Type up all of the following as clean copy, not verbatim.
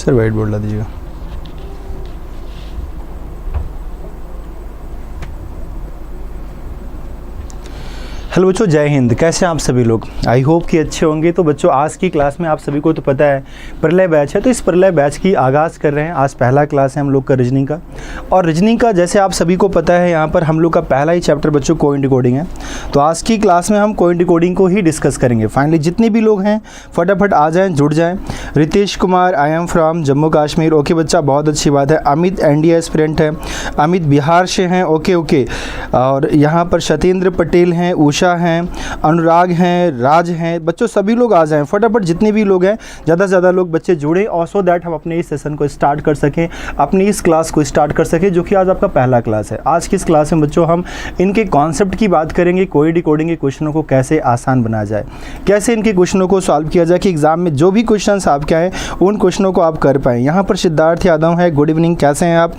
Sir white board ला दीजिएगा। Hello बच्चों, जय हिंद। कैसे हैं आप सभी लोग? आई होप कि अच्छे होंगे। तो बच्चों, आज की क्लास में आप सभी को तो पता है प्रलय बैच है, तो इस प्रलय बैच की आगाज़ कर रहे हैं। आज पहला क्लास है हम लोग का रीजनिंग का, और रीजनिंग का जैसे आप सभी को पता है यहाँ पर हम लोग का पहला ही चैप्टर बच्चों कोइन डिकोडिंग है। तो आज की क्लास में हम कोइन डिकोडिंग को ही डिस्कस करेंगे। फाइनली जितने भी लोग हैं फटाफट आ जाएँ, जुड़ जाएँ। Ritesh Kumar, I am from Jammu Kashmir. Okay बच्चा, बहुत अच्छी बात है। अमित एनडीए एस्पिरेंट है, अमित बिहार से हैं। ओके। और यहाँ पर सत्येंद्र पटेल हैं, उषा हैं, अनुराग हैं, राज हैं। बच्चों सभी लोग आ जाएं फटाफट, जितने भी लोग हैं ज़्यादा से ज़्यादा लोग बच्चे जुड़े, और सो दैट हम अपने इस सेशन को स्टार्ट कर सकें, अपनी इस क्लास को स्टार्ट कर सकें, जो कि आज आपका पहला क्लास है। आज की इस क्लास में बच्चों हम इनके कॉन्सेप्ट की बात करेंगे, कोई डिकोडिंग के क्वेश्चनों को कैसे आसान बनाया जाए, कैसे इनके क्वेश्चनों को सॉल्व किया जाए कि एग्जाम में जो भी क्वेश्चन आपके आए उन क्वेश्चनों को आप कर पाएँ। यहाँ पर सिद्धार्थ यादव है, गुड इवनिंग, कैसे हैं आप?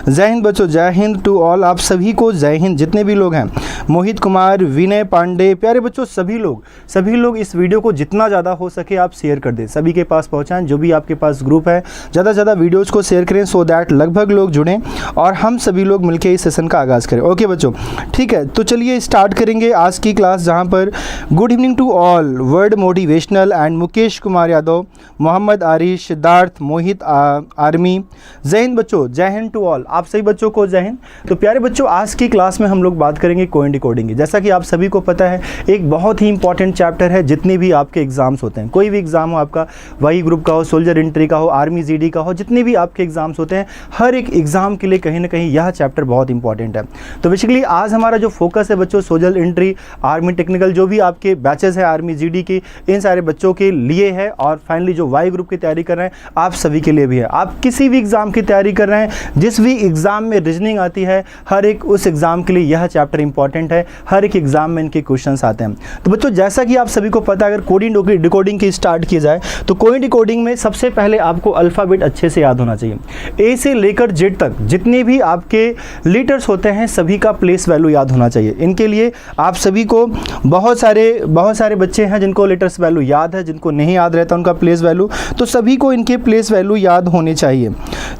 जय हिंद बच्चों, जय हिंद टू ऑल, आप सभी को जय हिंद जितने भी लोग हैं। मोहित कुमार, विनय पांडे, प्यारे बच्चों सभी लोग इस वीडियो को जितना ज़्यादा हो सके आप शेयर कर दें, सभी के पास पहुंचाएं। जो भी आपके पास ग्रुप है ज़्यादा से ज़्यादा वीडियोज़ को शेयर करें, सो दैट लगभग लोग जुड़ें और हम सभी लोग मिलकर इस सेशन का आगाज़ करें। ओके बच्चों, ठीक है। तो चलिए स्टार्ट करेंगे आज की क्लास, जहाँ पर good evening to all, word motivational and Mukesh Kumar Yadav, Mohammad Arish, Siddharth, Mohit army. Jai Hind बच्चों, जय हिंद टू ऑल, आप सभी बच्चों को जय हिंद। तो प्यारे बच्चों, आज की क्लास में हम लोग बात करेंगे कोइन डिकोडिंग की। जैसा कि आप सभी को पता है एक बहुत ही इंपॉर्टेंट चैप्टर है। जितने भी आपके एग्जाम्स होते हैं, कोई भी एग्जाम हो आपका, वाई ग्रुप का हो, सोल्जर एंट्री का हो, आर्मी जीडी का हो, जितने भी आपके एग्जाम्स होते हैं, हर एक एग्जाम के लिए कहीं ना कहीं यह चैप्टर बहुत इंपॉर्टेंट है। तो बेसिकली आज हमारा जो फोकस है बच्चों, सोल्जर एंट्री, आर्मी टेक्निकल, जो भी आपके बैचेस है आर्मी जीडी की, इन सारे बच्चों के लिए है। और फाइनली जो वाई ग्रुप की तैयारी कर रहे हैं आप सभी के लिए भी है। आप किसी भी एग्जाम की तैयारी कर रहे हैं, जिस भी एग्जाम में रीजनिंग आती है, हर एक उस एग्जाम के लिए यह चैप्टर इंपॉर्टेंट है। हर एक एग्जाम में इनके क्वेश्चंस आते हैं। तो बच्चों जैसा कि आप सभी को पता है, अगर कोडिंग डिकोडिंग की स्टार्ट की जाए तो कोडिंग डिकोडिंग में सबसे पहले आपको अल्फ़ाबेट अच्छे से याद होना चाहिए। ए से लेकर जेड तक जितने भी आपके लेटर्स होते हैं सभी का प्लेस वैल्यू याद होना चाहिए। इनके लिए आप सभी को बहुत सारे बच्चे हैं जिनको लेटर्स वैल्यू याद है, जिनको नहीं याद रहता उनका प्लेस वैल्यू, तो सभी को इनके प्लेस वैल्यू याद होने चाहिए।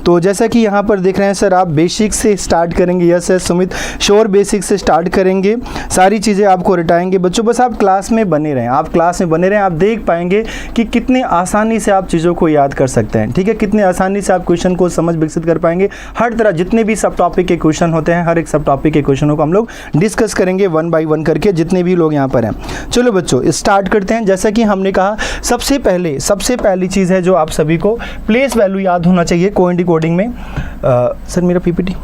तो जैसा कि यहाँ पर देख रहे हैं सर, आप बेसिक से स्टार्ट करेंगे। यस है सुमित, श्योर बेसिक से स्टार्ट करेंगे, सारी चीज़ें आपको रटाएंगे। बच्चों बस आप क्लास में बने रहें, आप देख पाएंगे कि कितने आसानी से आप चीज़ों को याद कर सकते हैं। ठीक है, कितने आसानी से आप क्वेश्चन को समझ विकसित कर पाएंगे। हर तरह जितने भी सब टॉपिक के क्वेश्चन होते हैं, हर एक सब टॉपिक के क्वेश्चनों को हम लोग डिस्कस करेंगे वन बाय वन करके, जितने भी लोग यहाँ पर हैं। चलो बच्चों स्टार्ट करते हैं। जैसा कि हमने कहा सबसे पहली चीज़ है जो आप सभी को प्लेस वैल्यू याद होना चाहिए कोइन डिकोडिंग में। सर मेरा पीपीटी,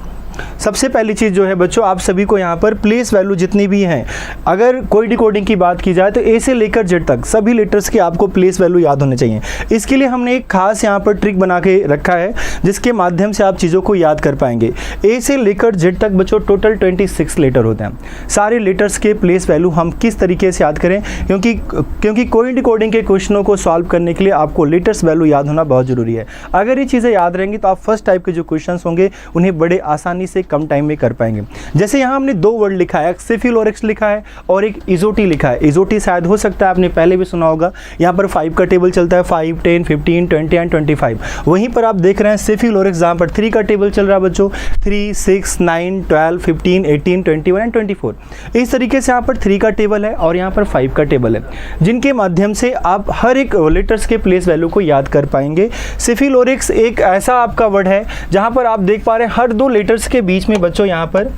सबसे पहली चीज़ जो है बच्चों, आप सभी को यहाँ पर प्लेस वैल्यू जितनी भी हैं, अगर कोई डिकोडिंग की बात की जाए तो ए से लेकर जेड तक सभी लेटर्स के आपको प्लेस वैल्यू याद होने चाहिए। इसके लिए हमने एक खास यहाँ पर ट्रिक बना के रखा है, जिसके माध्यम से आप चीज़ों को याद कर पाएंगे। ए से लेकर जेड तक बच्चों टोटल 26 लेटर होते हैं। सारे लेटर्स के प्लेस वैल्यू हम किस तरीके से याद करें, क्योंकि कोई डिकोडिंग के क्वेश्चनों को सॉल्व करने के लिए आपको लेटर्स वैल्यू याद होना बहुत ज़रूरी है। अगर ये चीज़ें याद रहेंगी तो आप फर्स्ट टाइप के जो क्वेश्चन होंगे उन्हें बड़े आसानी से कम टाइम में कर पाएंगे। जैसे यहाँ हमने दो वर्ड लिखा है, एक सेफिलोरेक्स लिखा है और एक इजोटी लिखा है। इजोटी शायद हो सकता है आपने पहले भी सुना होगा। यहाँ पर 5 का टेबल चलता है, 5, 10, 15, 20 एंड 25। वहीं पर आप देख रहे हैं सेफिलोरेक्स, जहाँ पर 3 का टेबल चल रहा है बच्चों, 3, 6, 9, 12, 15, 18, 21 एंड 24। इस तरीके से यहाँ पर 3 का टेबल है और यहाँ पर 5 का टेबल है, जिनके माध्यम से आप हर एक लेटर्स के प्लेस वैल्यू को याद कर पाएंगे। सेफिलोरेक्स एक ऐसा आपका वर्ड है जहाँ पर आप देख पा रहे हैं हर दो लेटर्स के बीच में बच्चों यहाँ पर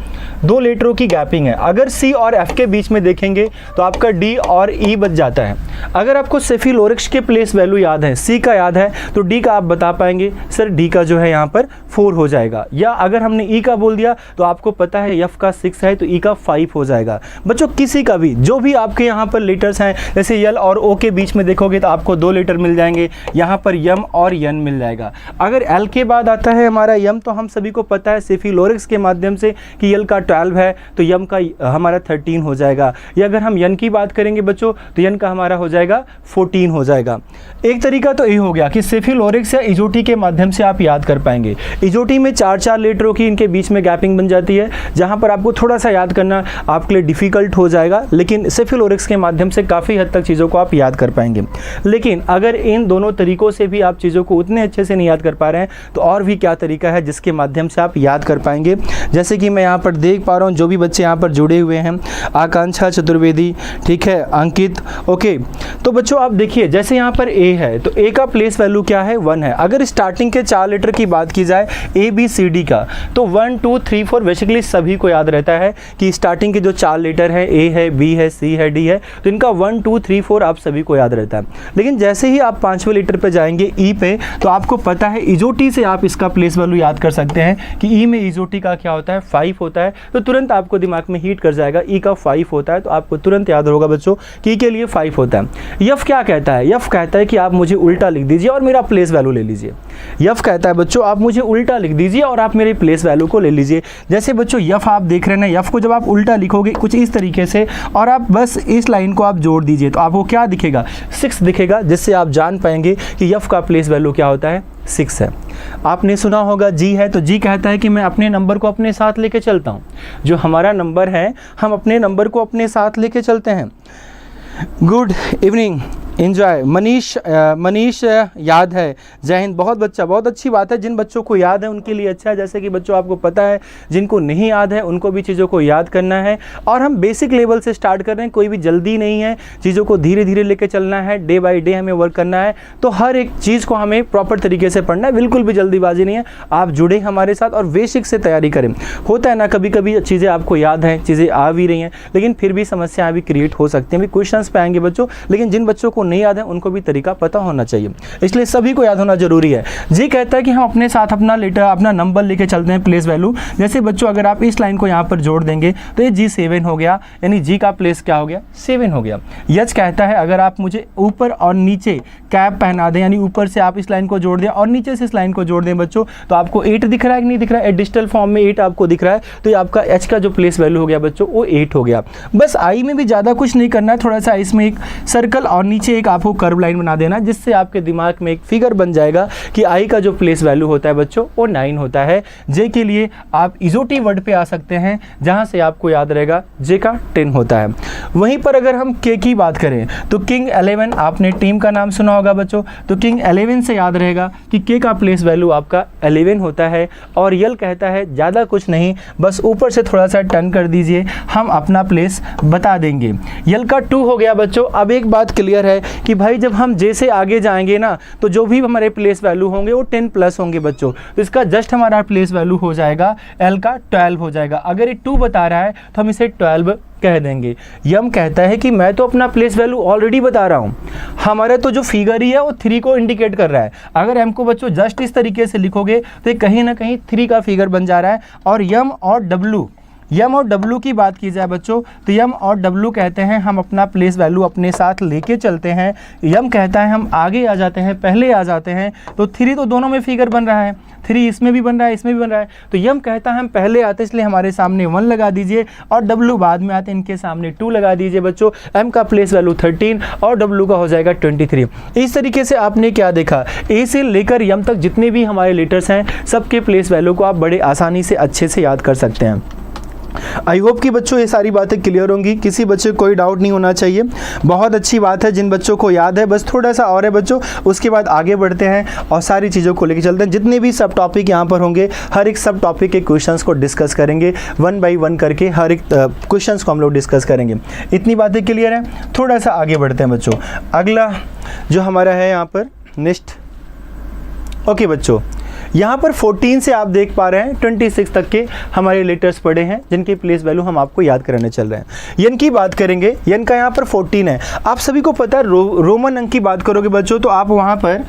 2 लेटरों की गैपिंग है। अगर सी और एफ के बीच में देखेंगे तो आपका डी और ई बच जाता है। अगर आपको सेफिलोरेक्स के प्लेस वैल्यू याद है, सी का याद है, तो डी का आप बता पाएंगे सर डी का जो है यहाँ पर 4 हो जाएगा। या अगर हमने ई का बोल दिया तो आपको पता है एफ का 6 है तो ई का 5 हो जाएगा। बच्चों किसी का भी जो भी आपके यहाँ पर लेटर्स हैं, जैसे यल और ओ के बीच में देखोगे तो आपको 2 लेटर मिल जाएंगे, यहाँ पर यम और यन मिल जाएगा। अगर एल के बाद आता है हमारा यम, तो हम सभी को पता है सेफिलोरेक्स के के माध्यम से कि यल का 12 है तो यम का हमारा 13 हो जाएगा, या अगर हम यन की बात करेंगे बच्चों तो यन का हमारा हो जाएगा 14 हो जाएगा। एक तरीका तो ये हो गया कि सेफिलोरिक्स या इजोटी के माध्यम से आप याद कर पाएंगे। इजोटी में 4-4 लेटरों की इनके बीच में गैपिंग बन जाती है, जहां पर आपको थोड़ा सा याद करना आपके लिए डिफिकल्ट हो जाएगा, लेकिन सेफिलोरिक्स के माध्यम से काफ़ी हद तक चीज़ों को आप याद कर पाएंगे। लेकिन अगर इन दोनों तरीकों से भी आप चीज़ों को उतने अच्छे से नहीं याद कर पा रहे हैं तो और भी क्या तरीका है जिसके माध्यम से आप याद कर पाएंगे। जैसे कि मैं यहाँ पर देख पा रहा हूँ जो भी बच्चे यहाँ पर जुड़े हुए हैं, आकांक्षा चतुर्वेदी, ठीक है, अंकित, ओके। तो बच्चों आप देखिए जैसे यहाँ पर ए है तो ए का प्लेस वैल्यू क्या है 1 है। अगर स्टार्टिंग के 4 लेटर की बात की जाए ए बी सी डी का तो 1 2 3 4 बेसिकली सभी को याद रहता है कि स्टार्टिंग के जो 4 लेटर है ए है बी है सी है डी है, तो इनका 1 2 3 4 आप सभी को याद रहता है। लेकिन जैसे ही आप 5वें लेटर पे जाएंगे ई पे तो आपको पता है इजोटी से आप इसका प्लेस वैल्यू याद कर सकते हैं कि ई में इजोटी का क्या होता है 5 होता है, तो तुरंत आपको दिमाग में हिट कर जाएगा ई का 5 होता है, तो आपको तुरंत याद होगा बच्चों कि ई के लिए 5 होता है। यफ क्या कहता है? यफ कहता है कि आप मुझे उल्टा लिख दीजिए और मेरा प्लेस वैल्यू ले लीजिए। यफ कहता है बच्चों आप मुझे उल्टा लिख दीजिए और आप मेरे प्लेस वैल्यू को ले लीजिए। जैसे बच्चों यफ आप देख रहे हैं ना, यफ को जब आप उल्टा लिखोगे कुछ इस तरीके से और आप बस इस लाइन को आप जोड़ दीजिए तो आपको क्या दिखेगा 6 दिखेगा, जिससे आप जान पाएंगे कि यफ का प्लेस वैल्यू क्या होता है 6 है। आपने सुना होगा जी है, तो जी कहता है कि मैं अपने नंबर को अपने साथ लेके चलता हूँ। जो हमारा नंबर है हम अपने नंबर को अपने साथ लेके चलते हैं। Good evening, enjoy. मनीष याद है, जय हिंद। बहुत अच्छी बात है। जिन बच्चों को याद है उनके लिए अच्छा है। जैसे कि बच्चों आपको पता है जिनको नहीं याद है उनको भी चीज़ों को याद करना है और हम बेसिक लेवल से स्टार्ट कर रहे हैं, कोई भी जल्दी नहीं है, चीज़ों को धीरे धीरे लेके चलना है, डे बाय डे हमें वर्क करना है। तो हर एक चीज़ को हमें प्रॉपर तरीके से पढ़ना है, बिल्कुल भी जल्दीबाजी नहीं है। आप जुड़े हमारे साथ और बेसिक से तैयारी करें। होता है ना कभी कभी चीज़ें आपको याद हैं, चीज़ें आ भी रही हैं, लेकिन फिर भी समस्याएं भी क्रिएट हो सकती हैं। अभी क्वेश्चन पे आएंगे बच्चों, लेकिन जिन बच्चों को नहीं याद है उनको भी तरीका पता होना चाहिए, इसलिए सभी को याद होना जरूरी है। जी कहता है कि हम अपने साथ अपना नंबर लेके चलते हैं, प्लेस वैल्यू। जैसे बच्चों अगर आप इस लाइन को यहाँ पर जोड़ देंगे तो ये G7 हो गया, यानी जी का प्लेस क्या हो गया 7 हो गया। यच कहता है अगर आप मुझे ऊपर और नीचे कैप पहना दें, यानी ऊपर से आप इस लाइन को जोड़ दें और नीचे से इस लाइन को जोड़ दें बच्चों, तो आपको 8 दिख रहा है कि नहीं दिख रहा है? डिजिटल फॉर्म में 8 आपको दिख रहा है, तो ये आपका एच का जो प्लेस वैल्यू हो गया बच्चों वो 8 हो गया। बस आई में भी ज़्यादा कुछ नहीं करना है, थोड़ा सा इसमें एक सर्कल और नीचे एक आपको कर्व लाइन बना देना, जिससे आपके दिमाग में एक फिगर बन जाएगा कि आई का जो प्लेस वैल्यू होता है बच्चों वो 9 होता है। जे के लिए आप इजोटी वर्ड पे आ सकते हैं, जहां से आपको याद रहेगा जे का 10 होता है। वहीं पर अगर हम के की बात करें तो किंग 11, आपने टीम का नाम सुना होगा बच्चों, तो किंग 11 से याद रहेगा कि के का प्लेस वैल्यू आपका 11 होता है। और यल कहता है ज़्यादा कुछ नहीं, बस ऊपर से थोड़ा सा टर्न कर दीजिए, हम अपना प्लेस बता देंगे। यल का 2 हो गया बच्चों। अब एक बात क्लियर है कि भाई जब हम जे से आगे जाएंगे ना तो जो भी हमारे प्लेस वैल्यू होंगे वो 10 प्लस होंगे बच्चों, तो इसका जस्ट हमारा प्लेस वैल्यू हो जाएगा एल का 12 हो जाएगा। अगर ये 2 बता रहा है तो हम इसे 12 कह देंगे। यम कहता है कि मैं तो अपना प्लेस वैल्यू ऑलरेडी बता रहा हूँ, हमारा तो जो फिगर ही है वो 3 को इंडिकेट कर रहा है। अगर एम को बच्चों जस्ट इस तरीके से लिखोगे तो ये कहीं ना कहीं 3 का फिगर बन जा रहा है। और यम और डब्लू की बात की जाए बच्चों तो यम और डब्लू कहते हैं हम अपना प्लेस वैल्यू अपने साथ लेके चलते हैं। यम कहता है हम आगे आ जाते हैं, पहले आ जाते हैं, तो 3 तो दोनों में फिगर बन रहा है, 3 इसमें भी बन रहा है, इसमें भी बन रहा है, तो यम कहता है हम पहले आते हैं इसलिए हमारे सामने 1 लगा दीजिए और डब्लू बाद में आते हैं इनके सामने 2 लगा दीजिए बच्चों। एम का प्लेस वैल्यू 13 और डब्लू का हो जाएगा 23। इस तरीके से आपने क्या देखा, ए से लेकर यम तक जितने भी हमारे लेटर्स हैं सबके प्लेस वैल्यू को आप बड़े आसानी से अच्छे से याद कर सकते हैं। आई होप कि बच्चों ये सारी बातें क्लियर होंगी, किसी बच्चे को कोई डाउट नहीं होना चाहिए। बहुत अच्छी बात है, जिन बच्चों को याद है बस थोड़ा सा और है बच्चों, उसके बाद आगे बढ़ते हैं और सारी चीज़ों को लेकर चलते हैं। जितने भी सब टॉपिक यहाँ पर होंगे हर एक सब टॉपिक के क्वेश्चंस को डिस्कस करेंगे, 1 बाई 1 करके हर एक क्वेश्चंस को हम लोग डिस्कस करेंगे। इतनी बातें क्लियर हैं, थोड़ा सा आगे बढ़ते हैं बच्चों। अगला जो हमारा है यहाँ पर नेक्स्ट, ओके बच्चों, यहाँ पर 14 से आप देख पा रहे हैं 26 तक के हमारे लेटर्स पड़े हैं जिनके प्लेस वैल्यू हम आपको याद कराने चल रहे हैं। यन की बात करेंगे, यन का यहाँ पर 14 है। आप सभी को पता है रोमन अंक की बात करोगे बच्चों तो आप वहाँ पर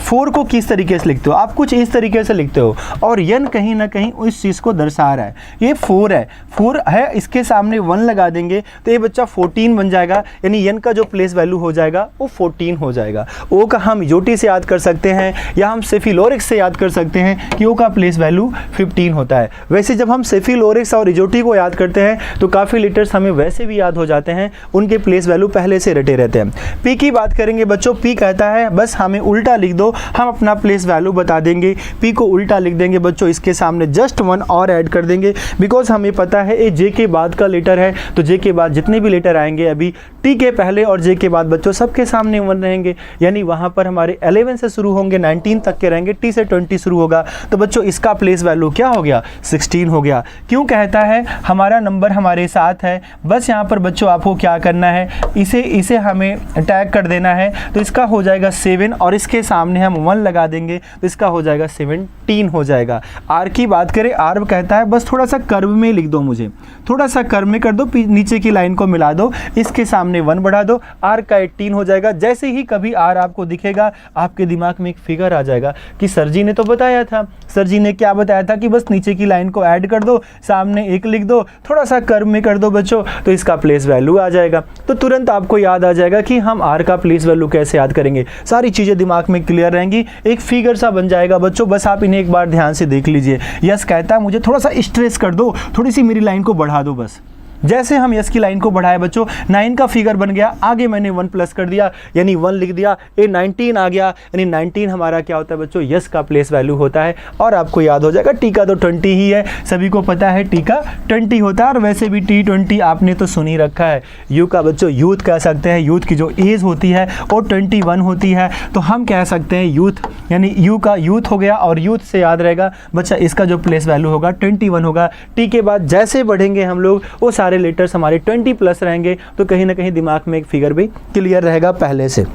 4 को किस तरीके से लिखते हो, आप कुछ इस तरीके से लिखते हो और यन कहीं ना कहीं उस चीज़ को दर्शा रहा है। ये 4 है, इसके सामने 1 लगा देंगे तो ये बच्चा 14 बन जाएगा, यानी यन का जो प्लेस वैल्यू हो जाएगा वो 14 हो जाएगा। ओ का हम इजोटी से याद कर सकते हैं या हम सेफिलोरिक्स से याद कर कर सकते हैं कि ओ का प्लेस वैल्यू 15 होता है। वैसे जब हम सेफिलोरिक्स और इजोटी को याद करते हैं तो काफ़ी लेटर्स हमें वैसे भी याद हो जाते हैं, उनके प्लेस वैल्यू पहले से रटे रहते हैं। पी की बात करेंगे बच्चों, पी कहता है बस हमें उल्टा लिख दो, हम अपना प्लेस वैल्यू बता देंगे। पी को उल्टा लिख देंगे बच्चों, इसके सामने जस्ट 1 और ऐड कर देंगे, बिकॉज हमें पता है ये जे के बाद का लेटर है, तो जे के बाद जितने भी लेटर आएंगे अभी टी के पहले और जे के बाद बच्चों सबके सामने 1 रहेंगे, यानी वहाँ पर हमारे 11 से शुरू होंगे 19 तक के रहेंगे, टी से 20 शुरू होगा, तो बच्चों इसका प्लेस वैल्यू क्या हो गया 16 हो गया। क्यों कहता है हमारा नंबर हमारे साथ है, बस यहाँ पर बच्चों आपको क्या करना है, इसे हमें टैग कर देना है, तो इसका हो जाएगा 7 और इसके सामने हम 1 लगा देंगे तो इसका हो जाएगा 17 हो जाएगा। आर की बात करें, आर कहता है बस थोड़ा सा कर्व में लिख दो, मुझे थोड़ा सा कर्व में कर दो, नीचे की लाइन को मिला दो, इसके सामने 1 बढ़ा दो, आर का 18 हो जाएगा। जैसे ही कभी आर आपको दिखेगा आपके दिमाग में एक फिगर आ जाएगा कि सर जी ने तो बताया था, सर जी ने क्या बताया था कि बस नीचे की लाइन को ऐड कर दो, सामने 1 लिख दो, थोड़ा सा कर्व में कर दो बच्चों, तो इसका प्लेस वैल्यू आ जाएगा। तो तुरंत आपको याद आ जाएगा कि हम आर का प्लेस वैल्यू कैसे याद करेंगे, सारी चीज़ें दिमाग में क्लियर रहेंगी, एक फिगर सा बन जाएगा बच्चों, बस आप इन्हें एक बार ध्यान से देख लीजिए। यस कहता है मुझे थोड़ा सा स्ट्रेस कर दो, थोड़ी सी मेरी लाइन को बढ़ा दो, बस जैसे हम यस की लाइन को बढ़ाए बच्चों 9 का फिगर बन गया, आगे मैंने 1 प्लस कर दिया यानी 1 लिख दिया, ये 19 आ गया, यानी 19 हमारा क्या होता है बच्चों यस का प्लेस वैल्यू होता है। और आपको याद हो जाएगा टी का तो 20 ही है, सभी को पता है टी का 20 होता है, और वैसे भी T20 आपने तो सुन ही रखा है। यू का बच्चों यूथ कह सकते हैं, यूथ की जो एज होती है वो 21 होती है, तो हम कह सकते हैं यूथ, यानी यू का यूथ हो गया, और यूथ से याद रहेगा बच्चा इसका जो प्लेस वैल्यू होगा 21 होगा। टी के बाद जैसे बढ़ेंगे हम लोग वो सारे लेटर्स हमारे 20 प्लस रहेंगे, तो कहीं ना कहीं दिमाग में एक फिगर भी क्लियर रहेगा पहले से।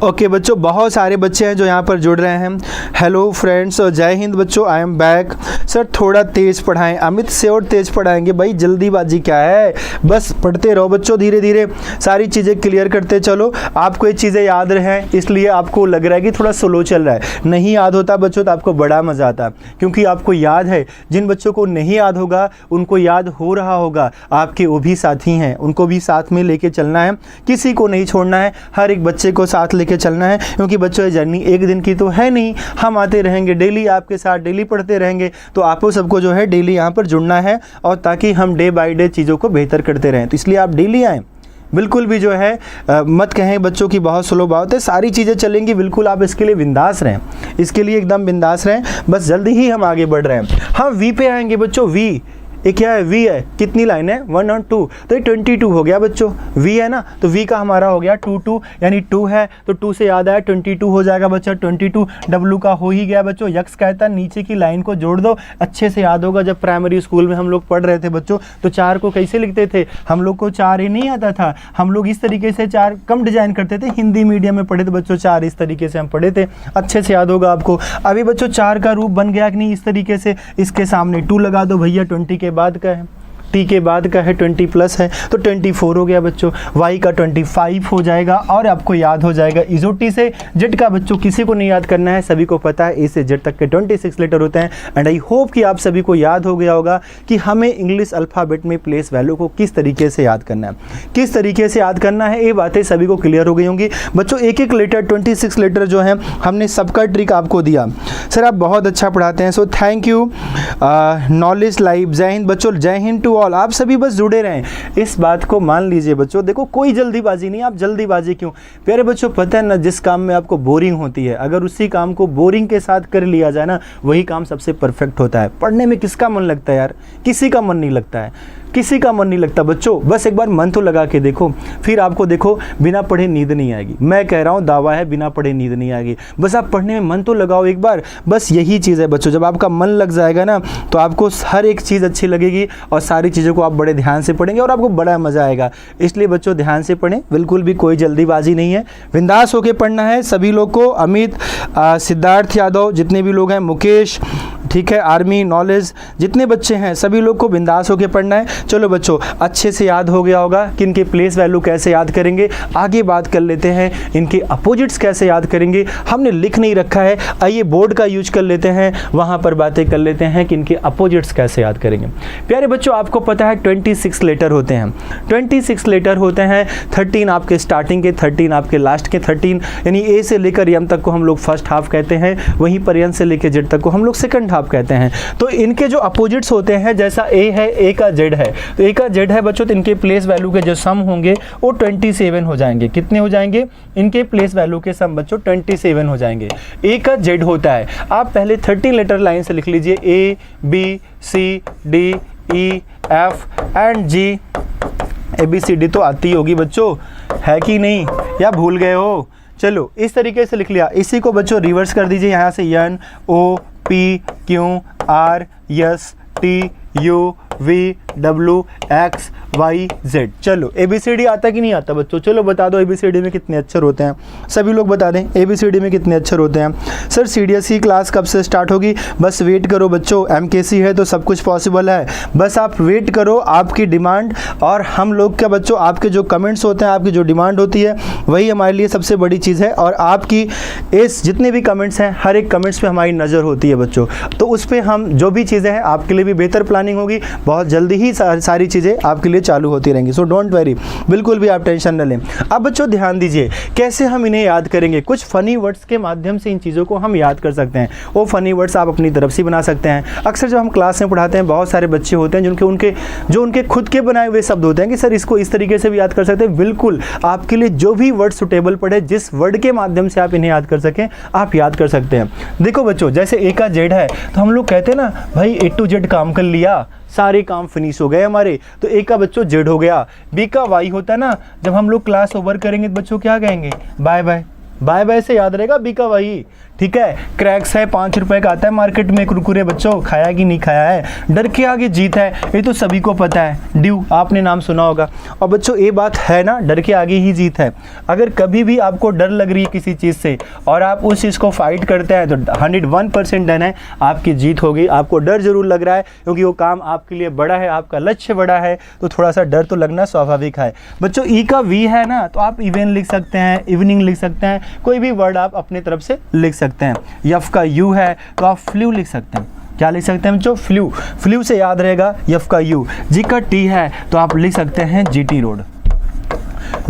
ओके बच्चों, बहुत सारे बच्चे हैं जो यहाँ पर जुड़ रहे हैं। हेलो फ्रेंड्स, जय हिंद बच्चों, आई एम बैक। सर थोड़ा तेज़ पढ़ाएं, अमित से और तेज़ पढ़ाएंगे भाई, जल्दीबाजी क्या है, बस पढ़ते रहो बच्चों, धीरे धीरे सारी चीज़ें क्लियर करते चलो। आपको ये चीज़ें याद रहें इसलिए आपको लग रहा है कि थोड़ा स्लो चल रहा है, नहीं याद होता बच्चों तो आपको बड़ा मज़ा आता, क्योंकि आपको याद है। जिन बच्चों को नहीं याद होगा उनको याद हो रहा होगा, आपके वो भी साथी हैं, उनको भी साथ में लेके चलना है, किसी को नहीं छोड़ना है, हर एक बच्चे को साथ लेके चलना है, क्योंकि बच्चों ये जर्नी एक दिन की तो है नहीं, हम आते रहेंगे डेली आपके साथ, डेली पढ़ते रहेंगे, तो आपको सबको जो है डेली यहाँ पर जुड़ना है, और ताकि हम डे बाय डे चीज़ों को बेहतर करते रहें, तो इसलिए आप डेली आएँ। बिल्कुल भी जो है मत कहें बच्चों की बहुत स्लो बात है, सारी चीज़ें चलेंगी, बिल्कुल आप इसके लिए बिंदास रहें, इसके लिए एकदम बिंदास रहें, बस जल्दी ही हम आगे बढ़ रहे हैं। हम वी पे आएंगे बच्चों, वी ये क्या है, वी है, कितनी लाइन है 1 और 2, तो ये 22 हो गया बच्चों, वी है ना, तो वी का हमारा हो गया 2 यानी 2 है, तो 2 से याद आया 22 हो जाएगा बच्चा, 22 डब्लू का हो ही गया बच्चों। यक्स कहता है नीचे की लाइन को जोड़ दो, अच्छे से याद होगा जब प्राइमरी स्कूल में हम लोग पढ़ रहे थे बच्चों, तो 4 को कैसे लिखते थे, हम लोग को 4 ही नहीं आता था, हम लोग इस तरीके से 4 कम डिजाइन करते थे, हिंदी मीडियम में पढ़े थे बच्चों, 4 इस तरीके से हम पढ़े थे, अच्छे से याद होगा आपको। अभी बच्चों 4 का रूप बन गया कि नहीं, इस तरीके से इसके सामने 2 लगा दो भैया, 20 के बाद का है, टी के बाद का है, 20 प्लस है तो 24 हो गया बच्चों, वाई का 25 हो जाएगा, और आपको याद हो जाएगा इजोटी से जेड का बच्चों किसी को नहीं याद करना है, सभी को पता है ए से जेड तक के 26 लेटर होते हैं। एंड आई होप कि आप सभी को याद हो गया होगा कि हमें इंग्लिश अल्फ़ाबेट में प्लेस वैल्यू को किस तरीके से याद करना है, किस तरीके से याद करना है, ये बातें सभी को क्लियर हो गई होंगी बच्चों। एक एक लेटर 26 लेटर जो है हमने सबका ट्रिक आपको दिया। सर आप बहुत अच्छा पढ़ाते हैं, so thank you. Knowledge live, जय हिंद बच्चों, जय हिंद टू ऑल। आप सभी बस जुड़े रहें, इस बात को मान लीजिए बच्चों, देखो कोई जल्दीबाजी नहीं, आप जल्दीबाजी क्यों प्यारे बच्चों, पता है ना जिस काम में आपको बोरिंग होती है, अगर उसी काम को बोरिंग के साथ कर लिया जाए ना, वही काम सबसे परफेक्ट होता है। पढ़ने में किसका मन लगता है यार, किसी का मन नहीं लगता है, किसी का मन नहीं लगता बच्चों, बस एक बार मन तो लगा के देखो, फिर आपको देखो बिना पढ़े नींद नहीं आएगी। मैं कह रहा हूँ दावा है, बिना पढ़े नींद नहीं आएगी, बस आप पढ़ने में मन तो लगाओ एक बार, बस यही चीज़ है बच्चों। जब आपका मन लग जाएगा ना तो आपको हर एक चीज़ अच्छी लगेगी और सारी चीज़ों को आप बड़े ध्यान से पढ़ेंगे और आपको बड़ा मज़ा आएगा। इसलिए बच्चों ध्यान से पढ़ें, बिल्कुल भी कोई जल्दीबाजी नहीं है, बिंदास होकर पढ़ना है सभी लोग को। अमित, सिद्धार्थ यादव, जितने भी लोग हैं, मुकेश, ठीक है, आर्मी, नॉलेज, जितने बच्चे हैं सभी लोग को बिंदास होकर पढ़ना है। चलो बच्चों अच्छे से याद हो गया होगा कि इनके प्लेस वैल्यू कैसे याद करेंगे। आगे बात कर लेते हैं इनके अपोजिट्स कैसे याद करेंगे। हमने लिख नहीं रखा है, आइए बोर्ड का यूज कर लेते हैं, वहाँ पर बातें कर लेते हैं कि इनके अपोजिट्स कैसे याद करेंगे। प्यारे बच्चों, आपको पता है 26 लेटर होते हैं, 26 लेटर होते हैं, 13 आपके स्टार्टिंग के, 13 आपके लास्ट के, 13 यानी ए से लेकर यम तक को हम लोग फर्स्ट हाफ कहते हैं, वहीं पर एन से लेकर जेड तक को हम लोग सेकंड हाफ कहते हैं। तो इनके जो अपोजिट्स होते हैं, जैसा ए है, ए का जेड है, तो ए का जेड है बच्चों, तो इनके प्लेस वैल्यू के जो सम होंगे वो 27 हो जाएंगे। कितने हो जाएंगे? इनके प्लेस वैल्यू के सम बच्चों 27 हो जाएंगे। ए का जेड होता है, आप पहले 13 लेटर लाइन से लिख लीजिए, A B C D E F and G. ABCD तो आती होगी बच्चों, है कि नहीं, या भूल गए हो? चलो इस तरीके से लिख लिया। इसी को बच्चों रिवर्स कर दीजिए, यहाँ से N O P Q R S T U V W X Y Z। चलो ABCD आता कि नहीं आता बच्चों? चलो बता दो ABCD में कितने अक्षर होते हैं, सभी लोग बता दें ABCD में कितने अक्षर होते हैं। सर CDSE क्लास कब से स्टार्ट होगी? बस वेट करो बच्चों, MKC है तो सब कुछ पॉसिबल है, बस आप वेट करो। आपकी डिमांड और हम लोग क्या बच्चों, आपके जो कमेंट्स होते हैं, आपकी जो डिमांड होती है, वही हमारे लिए सबसे बड़ी चीज़ है। और आपकी इस जितने भी कमेंट्स हैं, हर एक कमेंट्स पे हमारी नज़र होती है बच्चों, तो उस पर हम जो भी चीज़ें हैं आपके लिए भी बेहतर प्लानिंग होगी, बहुत जल्दी ही सारी चीज़ें आपके लिए चालू होती रहेंगी। सो डोंट वरी, बिल्कुल भी आप टेंशन न लें। अब बच्चों ध्यान दीजिए, कैसे हम इन्हें याद करेंगे? कुछ फ़नी वर्ड्स के माध्यम से इन चीज़ों को हम याद कर सकते हैं। वो फ़नी वर्ड्स आप अपनी तरफ से बना सकते हैं। अक्सर जब हम क्लास में पढ़ाते हैं, बहुत सारे बच्चे होते हैं जो उनके खुद के बनाए हुए शब्द होते हैं कि सर इसको इस तरीके से भी याद कर सकते हैं। बिल्कुल आपके लिए जो भी वर्ड सुटेबल पड़े, जिस वर्ड के माध्यम से आप इन्हें याद कर सकें, आप याद कर सकते हैं। देखो बच्चों, जैसे ए का जेड है, तो हम लोग कहते हैं ना भाई A to Z काम कर लिया, सारे काम फिनिश हो गए हमारे, तो ए का बच्चों जेड हो गया। बी का वाई होता है ना, जब हम लोग क्लास ओवर करेंगे तो बच्चों क्या कहेंगे? Bye bye. बाय बाय से याद रहेगा बी का वाई, ठीक है। क्रैक्स है, 5 रुपए का आता है मार्केट में कुरकुरे, बच्चों खाया कि नहीं खाया है? डर के आगे जीत है, ये तो सभी को पता है। ड्यू आपने नाम सुना होगा। और बच्चों ये बात है ना, डर के आगे ही जीत है। अगर कभी भी आपको डर लग रही है किसी चीज़ से और आप उस चीज़ को फाइट करते हैं, तो 101% डन है आपकी जीत होगी। आपको डर जरूर लग रहा है क्योंकि वो काम आपके लिए बड़ा है, आपका लक्ष्य बड़ा है, तो थोड़ा सा डर तो लगना स्वाभाविक है। बच्चों ई का वी है ना, तो आप इवेन लिख सकते हैं, इवनिंग लिख सकते हैं, कोई भी वर्ड आप अपनी तरफ से लिख सकते हैं। यफ का यू है तो आप फ्लू लिख सकते हैं। क्या लिख सकते हैं बच्चों? फ्लू। फ्लू से याद रहेगा यफ का यू। जी का टी है तो आप लिख सकते हैं GT रोड।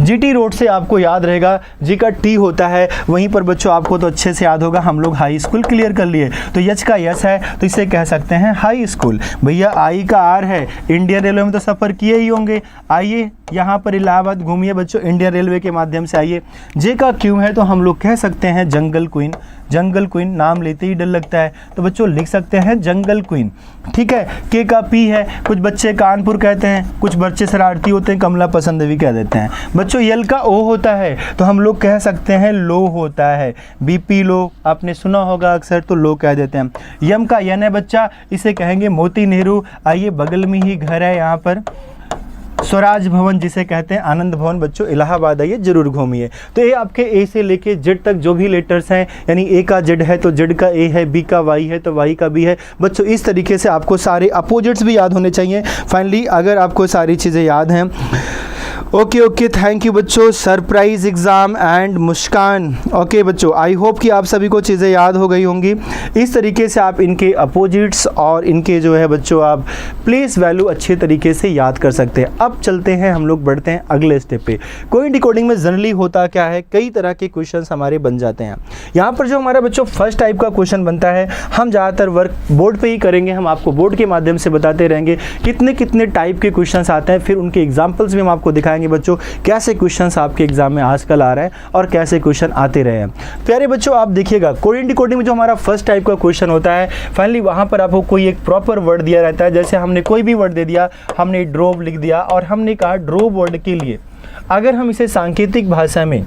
GT रोड से आपको याद रहेगा, जी का टी होता है। वहीं पर बच्चों आपको तो अच्छे से याद होगा, हम लोग हाई स्कूल क्लियर कर लिए, तो यच का यस है तो इसे कह सकते हैं हाई स्कूल। भैया आई का आर है, इंडियन रेलवे में तो सफ़र किए ही होंगे, आइए यहाँ पर इलाहाबाद घूमिए बच्चों, इंडियन रेलवे के माध्यम से आइए। जे का क्यों है तो हम लोग कह सकते हैं जंगल क्वीन। जंगल क्वीन नाम लेते ही डर लगता है, तो बच्चों लिख सकते हैं जंगल क्वीन, ठीक है। के का पी है, कुछ बच्चे कानपुर कहते हैं, कुछ बच्चे शरारती होते हैं, कमला पसंद भी कह देते हैं। बच्चों यल का ओ होता है तो हम लोग कह सकते हैं लो होता है। BP लो आपने सुना होगा अक्सर, तो लो कह देते हैं। यम का यन है बच्चा, इसे कहेंगे मोती नेहरू। आइए बगल में ही घर है यहाँ पर, स्वराज भवन जिसे कहते हैं, आनंद भवन। बच्चों इलाहाबाद आइए जरूर घूमिए। तो ये आपके ए से लेके जेड तक जो भी लेटर्स हैं, यानी ए का जेड है तो जेड का ए है, बी का वाई है तो वाई का बी है। बच्चों इस तरीके से आपको सारे अपोजिट्स भी याद होने चाहिए। फाइनली अगर आपको सारी चीज़ें याद हैं, ओके थैंक यू बच्चों। Surprise exam and Muskan. Okay बच्चों, आई होप कि आप सभी को चीज़ें याद हो गई होंगी। इस तरीके से आप इनके अपोजिट्स और इनके जो है बच्चों आप प्लेस वैल्यू अच्छे तरीके से याद कर सकते हैं। अब चलते हैं, हम लोग बढ़ते हैं अगले स्टेप पे। कोई डिकोडिंग में जनरली होता क्या है, कई तरह के क्वेश्चन हमारे बन जाते हैं। यहाँ पर जो हमारा बच्चों फर्स्ट टाइप का क्वेश्चन बनता है, हम ज़्यादातर वर्क बोर्ड पर ही करेंगे। हम आपको बोर्ड के माध्यम से बताते रहेंगे कितने कितने टाइप के क्वेश्चन आते हैं, फिर उनके एग्जाम्पल्स भी हम आपको दिखाएंगे बच्चों कैसे क्वेश्चंस आपके एग्जाम में आजकल आ रहे हैं और कैसे क्वेश्चन आते रहे हैं। प्यारे बच्चों आप देखिएगा, कोडिंग डिकोडिंग में जो हमारा फर्स्ट टाइप का क्वेश्चन होता है, फाइनली वहां पर आपको कोई एक प्रॉपर वर्ड दिया रहता है। जैसे हमने कोई भी वर्ड दे दिया, हमने ड्रोव लिख दिया और हमने कहा ड्रोव वर्ड के लिए अगर हम इसे सांकेतिक भाषा में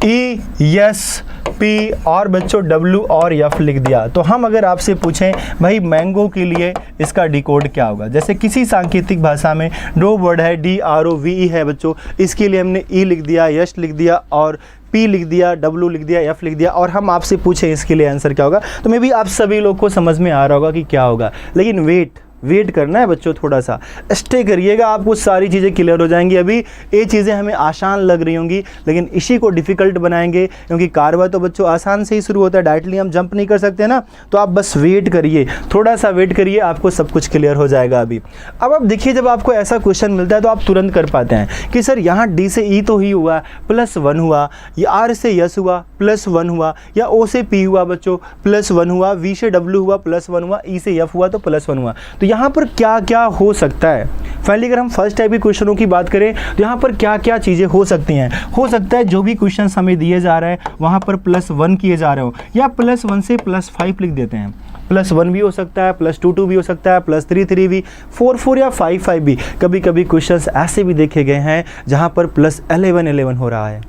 ई, यस, पी और बच्चों W और F लिख दिया, तो हम अगर आपसे पूछें भाई मैंगो के लिए इसका डिकोड क्या होगा, जैसे किसी सांकेतिक भाषा में दो वर्ड है DROVE है बच्चों, इसके लिए हमने E लिख दिया, यश लिख दिया और P लिख दिया, W लिख दिया, F लिख दिया, और हम आपसे पूछें इसके लिए आंसर क्या होगा, तो मे बी आप सभी लोग को समझ में आ रहा होगा कि क्या होगा। लेकिन वेट वेट करना है बच्चों, थोड़ा सा स्टे करिएगा, आपको सारी चीज़ें क्लियर हो जाएंगी। अभी ये चीज़ें हमें आसान लग रही होंगी लेकिन इसी को डिफ़िकल्ट बनाएंगे, क्योंकि कारवा तो बच्चों आसान से ही शुरू होता है, डायरेक्टली हम जंप नहीं कर सकते ना। तो आप बस वेट करिए, थोड़ा सा वेट करिए, आपको सब कुछ क्लियर हो जाएगा अभी। अब आप देखिए, जब आपको ऐसा क्वेश्चन मिलता है तो आप तुरंत कर पाते हैं कि सर यहाँ डी से ई तो ही हुआ +1 हुआ, या आर से यस हुआ +1 हुआ, या ओ से पी हुआ बच्चों +1 हुआ, वी से डब्ल्यू हुआ +1 हुआ, ई से एफ हुआ तो +1 हुआ। तो यहाँ पर क्या क्या हो सकता है? फाइनली अगर हम फर्स्ट टाइप के क्वेश्चनों की बात करें तो यहाँ पर क्या क्या चीज़ें हो सकती हैं? हो सकता है जो भी क्वेश्चन हमें दिए जा रहे हैं वहाँ पर +1 किए जा रहे हो, या +1 से +5 लिख देते हैं। +1 भी हो सकता है, +2 भी हो सकता है, +3 भी, 4 या 5 भी। कभी कभी क्वेश्चंस ऐसे भी देखे गए हैं जहाँ पर +11 हो रहा है,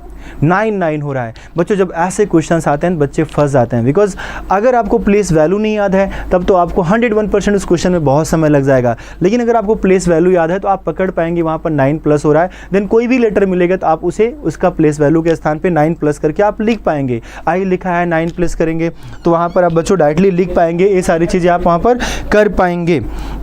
9 हो रहा है। बच्चों जब ऐसे क्वेश्चंस आते हैं बच्चे फंस जाते हैं, बिकॉज अगर आपको प्लेस वैल्यू नहीं याद है तब तो आपको 101% उस क्वेश्चन में बहुत समय लग जाएगा। लेकिन अगर आपको प्लेस वैल्यू याद है तो आप पकड़ पाएंगे वहाँ पर 9+ हो रहा है, देन कोई भी लेटर मिलेगा तो आप उसे उसका प्लेस वैल्यू के स्थान पे 9+ करके आप लिख पाएंगे। आई लिखा है 9+ करेंगे तो वहाँ पर आप बच्चों डायरेक्टली लिख पाएंगे, ये सारी चीज़ें आप वहाँ पर कर पाएंगे।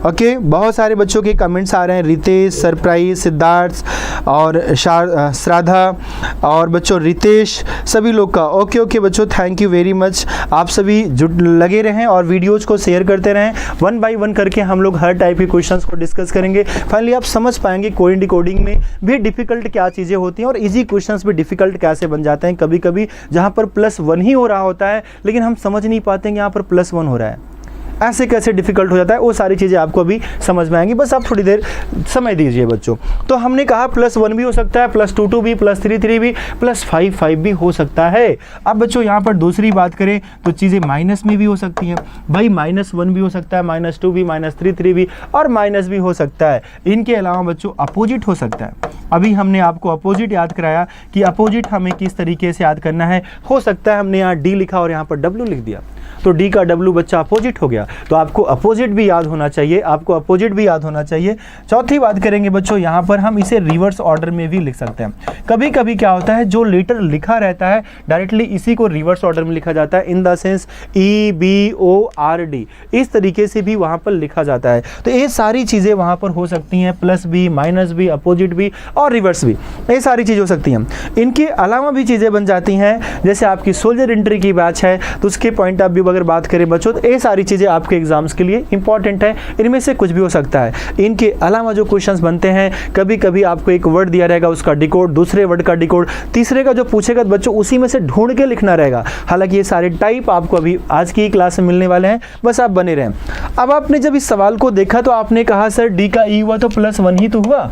ओके, बहुत सारे बच्चों के कमेंट्स आ रहे हैं, रितेश, सरप्राइज, सिद्धार्थ और श्राद्धा और बच्चों रितेश, सभी लोग का ओके बच्चों, थैंक यू वेरी मच। आप सभी जुट लगे रहें और वीडियोज को शेयर करते रहें। 1 बाय 1 करके हम लोग हर टाइप के क्वेश्चंस को डिस्कस करेंगे। फाइनली आप समझ पाएंगे कोडिंग डिकोडिंग में भी डिफिकल्ट क्या चीज़ें होती हैं और इजी क्वेश्चंस भी डिफिकल्ट कैसे बन जाते हैं कभी कभी, जहाँ पर +1 ही हो रहा होता है लेकिन हम समझ नहीं पाते हैं यहाँ पर +1 हो रहा है, ऐसे कैसे डिफ़िकल्ट हो जाता है। वो सारी चीज़ें आपको अभी समझ में आएंगी, बस आप थोड़ी देर समय दीजिए बच्चों। तो हमने कहा +1 भी हो सकता है, +2 भी, +3 भी, +5 भी हो सकता है। अब बच्चों यहाँ पर दूसरी बात करें तो चीज़ें माइनस में भी हो सकती हैं भाई, -1 भी हो सकता है, -2 भी, -3 भी और माइनस भी हो सकता है। इनके अलावा बच्चों अपोजिट हो सकता है। अभी हमने आपको अपोजिट याद कराया कि अपोजिट हमें किस तरीके से याद करना है। हो सकता है हमने यहाँ डी लिखा और यहाँ पर डब्ल्यू लिख दिया तो डी का डब्ल्यू बच्चा अपोजिट हो गया, तो आपको अपोजिट भी याद होना चाहिए, आपको अपोजिट भी याद होना चाहिए। चौथी बात करेंगे बच्चों, यहाँ पर हम इसे रिवर्स ऑर्डर में भी लिख सकते हैं। कभी कभी क्या होता है, जो लेटर लिखा रहता है डायरेक्टली इसी को रिवर्स ऑर्डर में लिखा जाता है, इन द सेंस EBORD, इस तरीके से भी वहाँ पर लिखा जाता है। तो ये सारी चीज़ें वहाँ पर हो सकती हैं, प्लस भी, माइनस भी, अपोजिट भी और रिवर्स भी, ये सारी चीज़ें हो सकती हैं। इनके अलावा भी चीज़ें बन जाती हैं, जैसे आपकी सोल्जर एंट्री की बैच है तो उसके पॉइंट ऑफ व्यू अगर बात करें बच्चों तो ये सारी चीज़ें आपके एग्जाम्स के लिए इंपॉर्टेंट है, इनमें से कुछ भी हो सकता है। इनके अलावा जो क्वेश्चंस बनते हैं, कभी कभी आपको एक वर्ड दिया रहेगा उसका डिकोड, दूसरे वर्ड का डिकोड, तीसरे का जो पूछेगा तो बच्चों उसी में से ढूंढ के लिखना रहेगा। हालांकि ये सारे टाइप आपको अभी आज की क्लास में मिलने वाले हैं, बस आप बने रहें। अब आपने जब इस सवाल को देखा तो आपने कहा सर डी का ई हुआ तो +1 ही तो हुआ,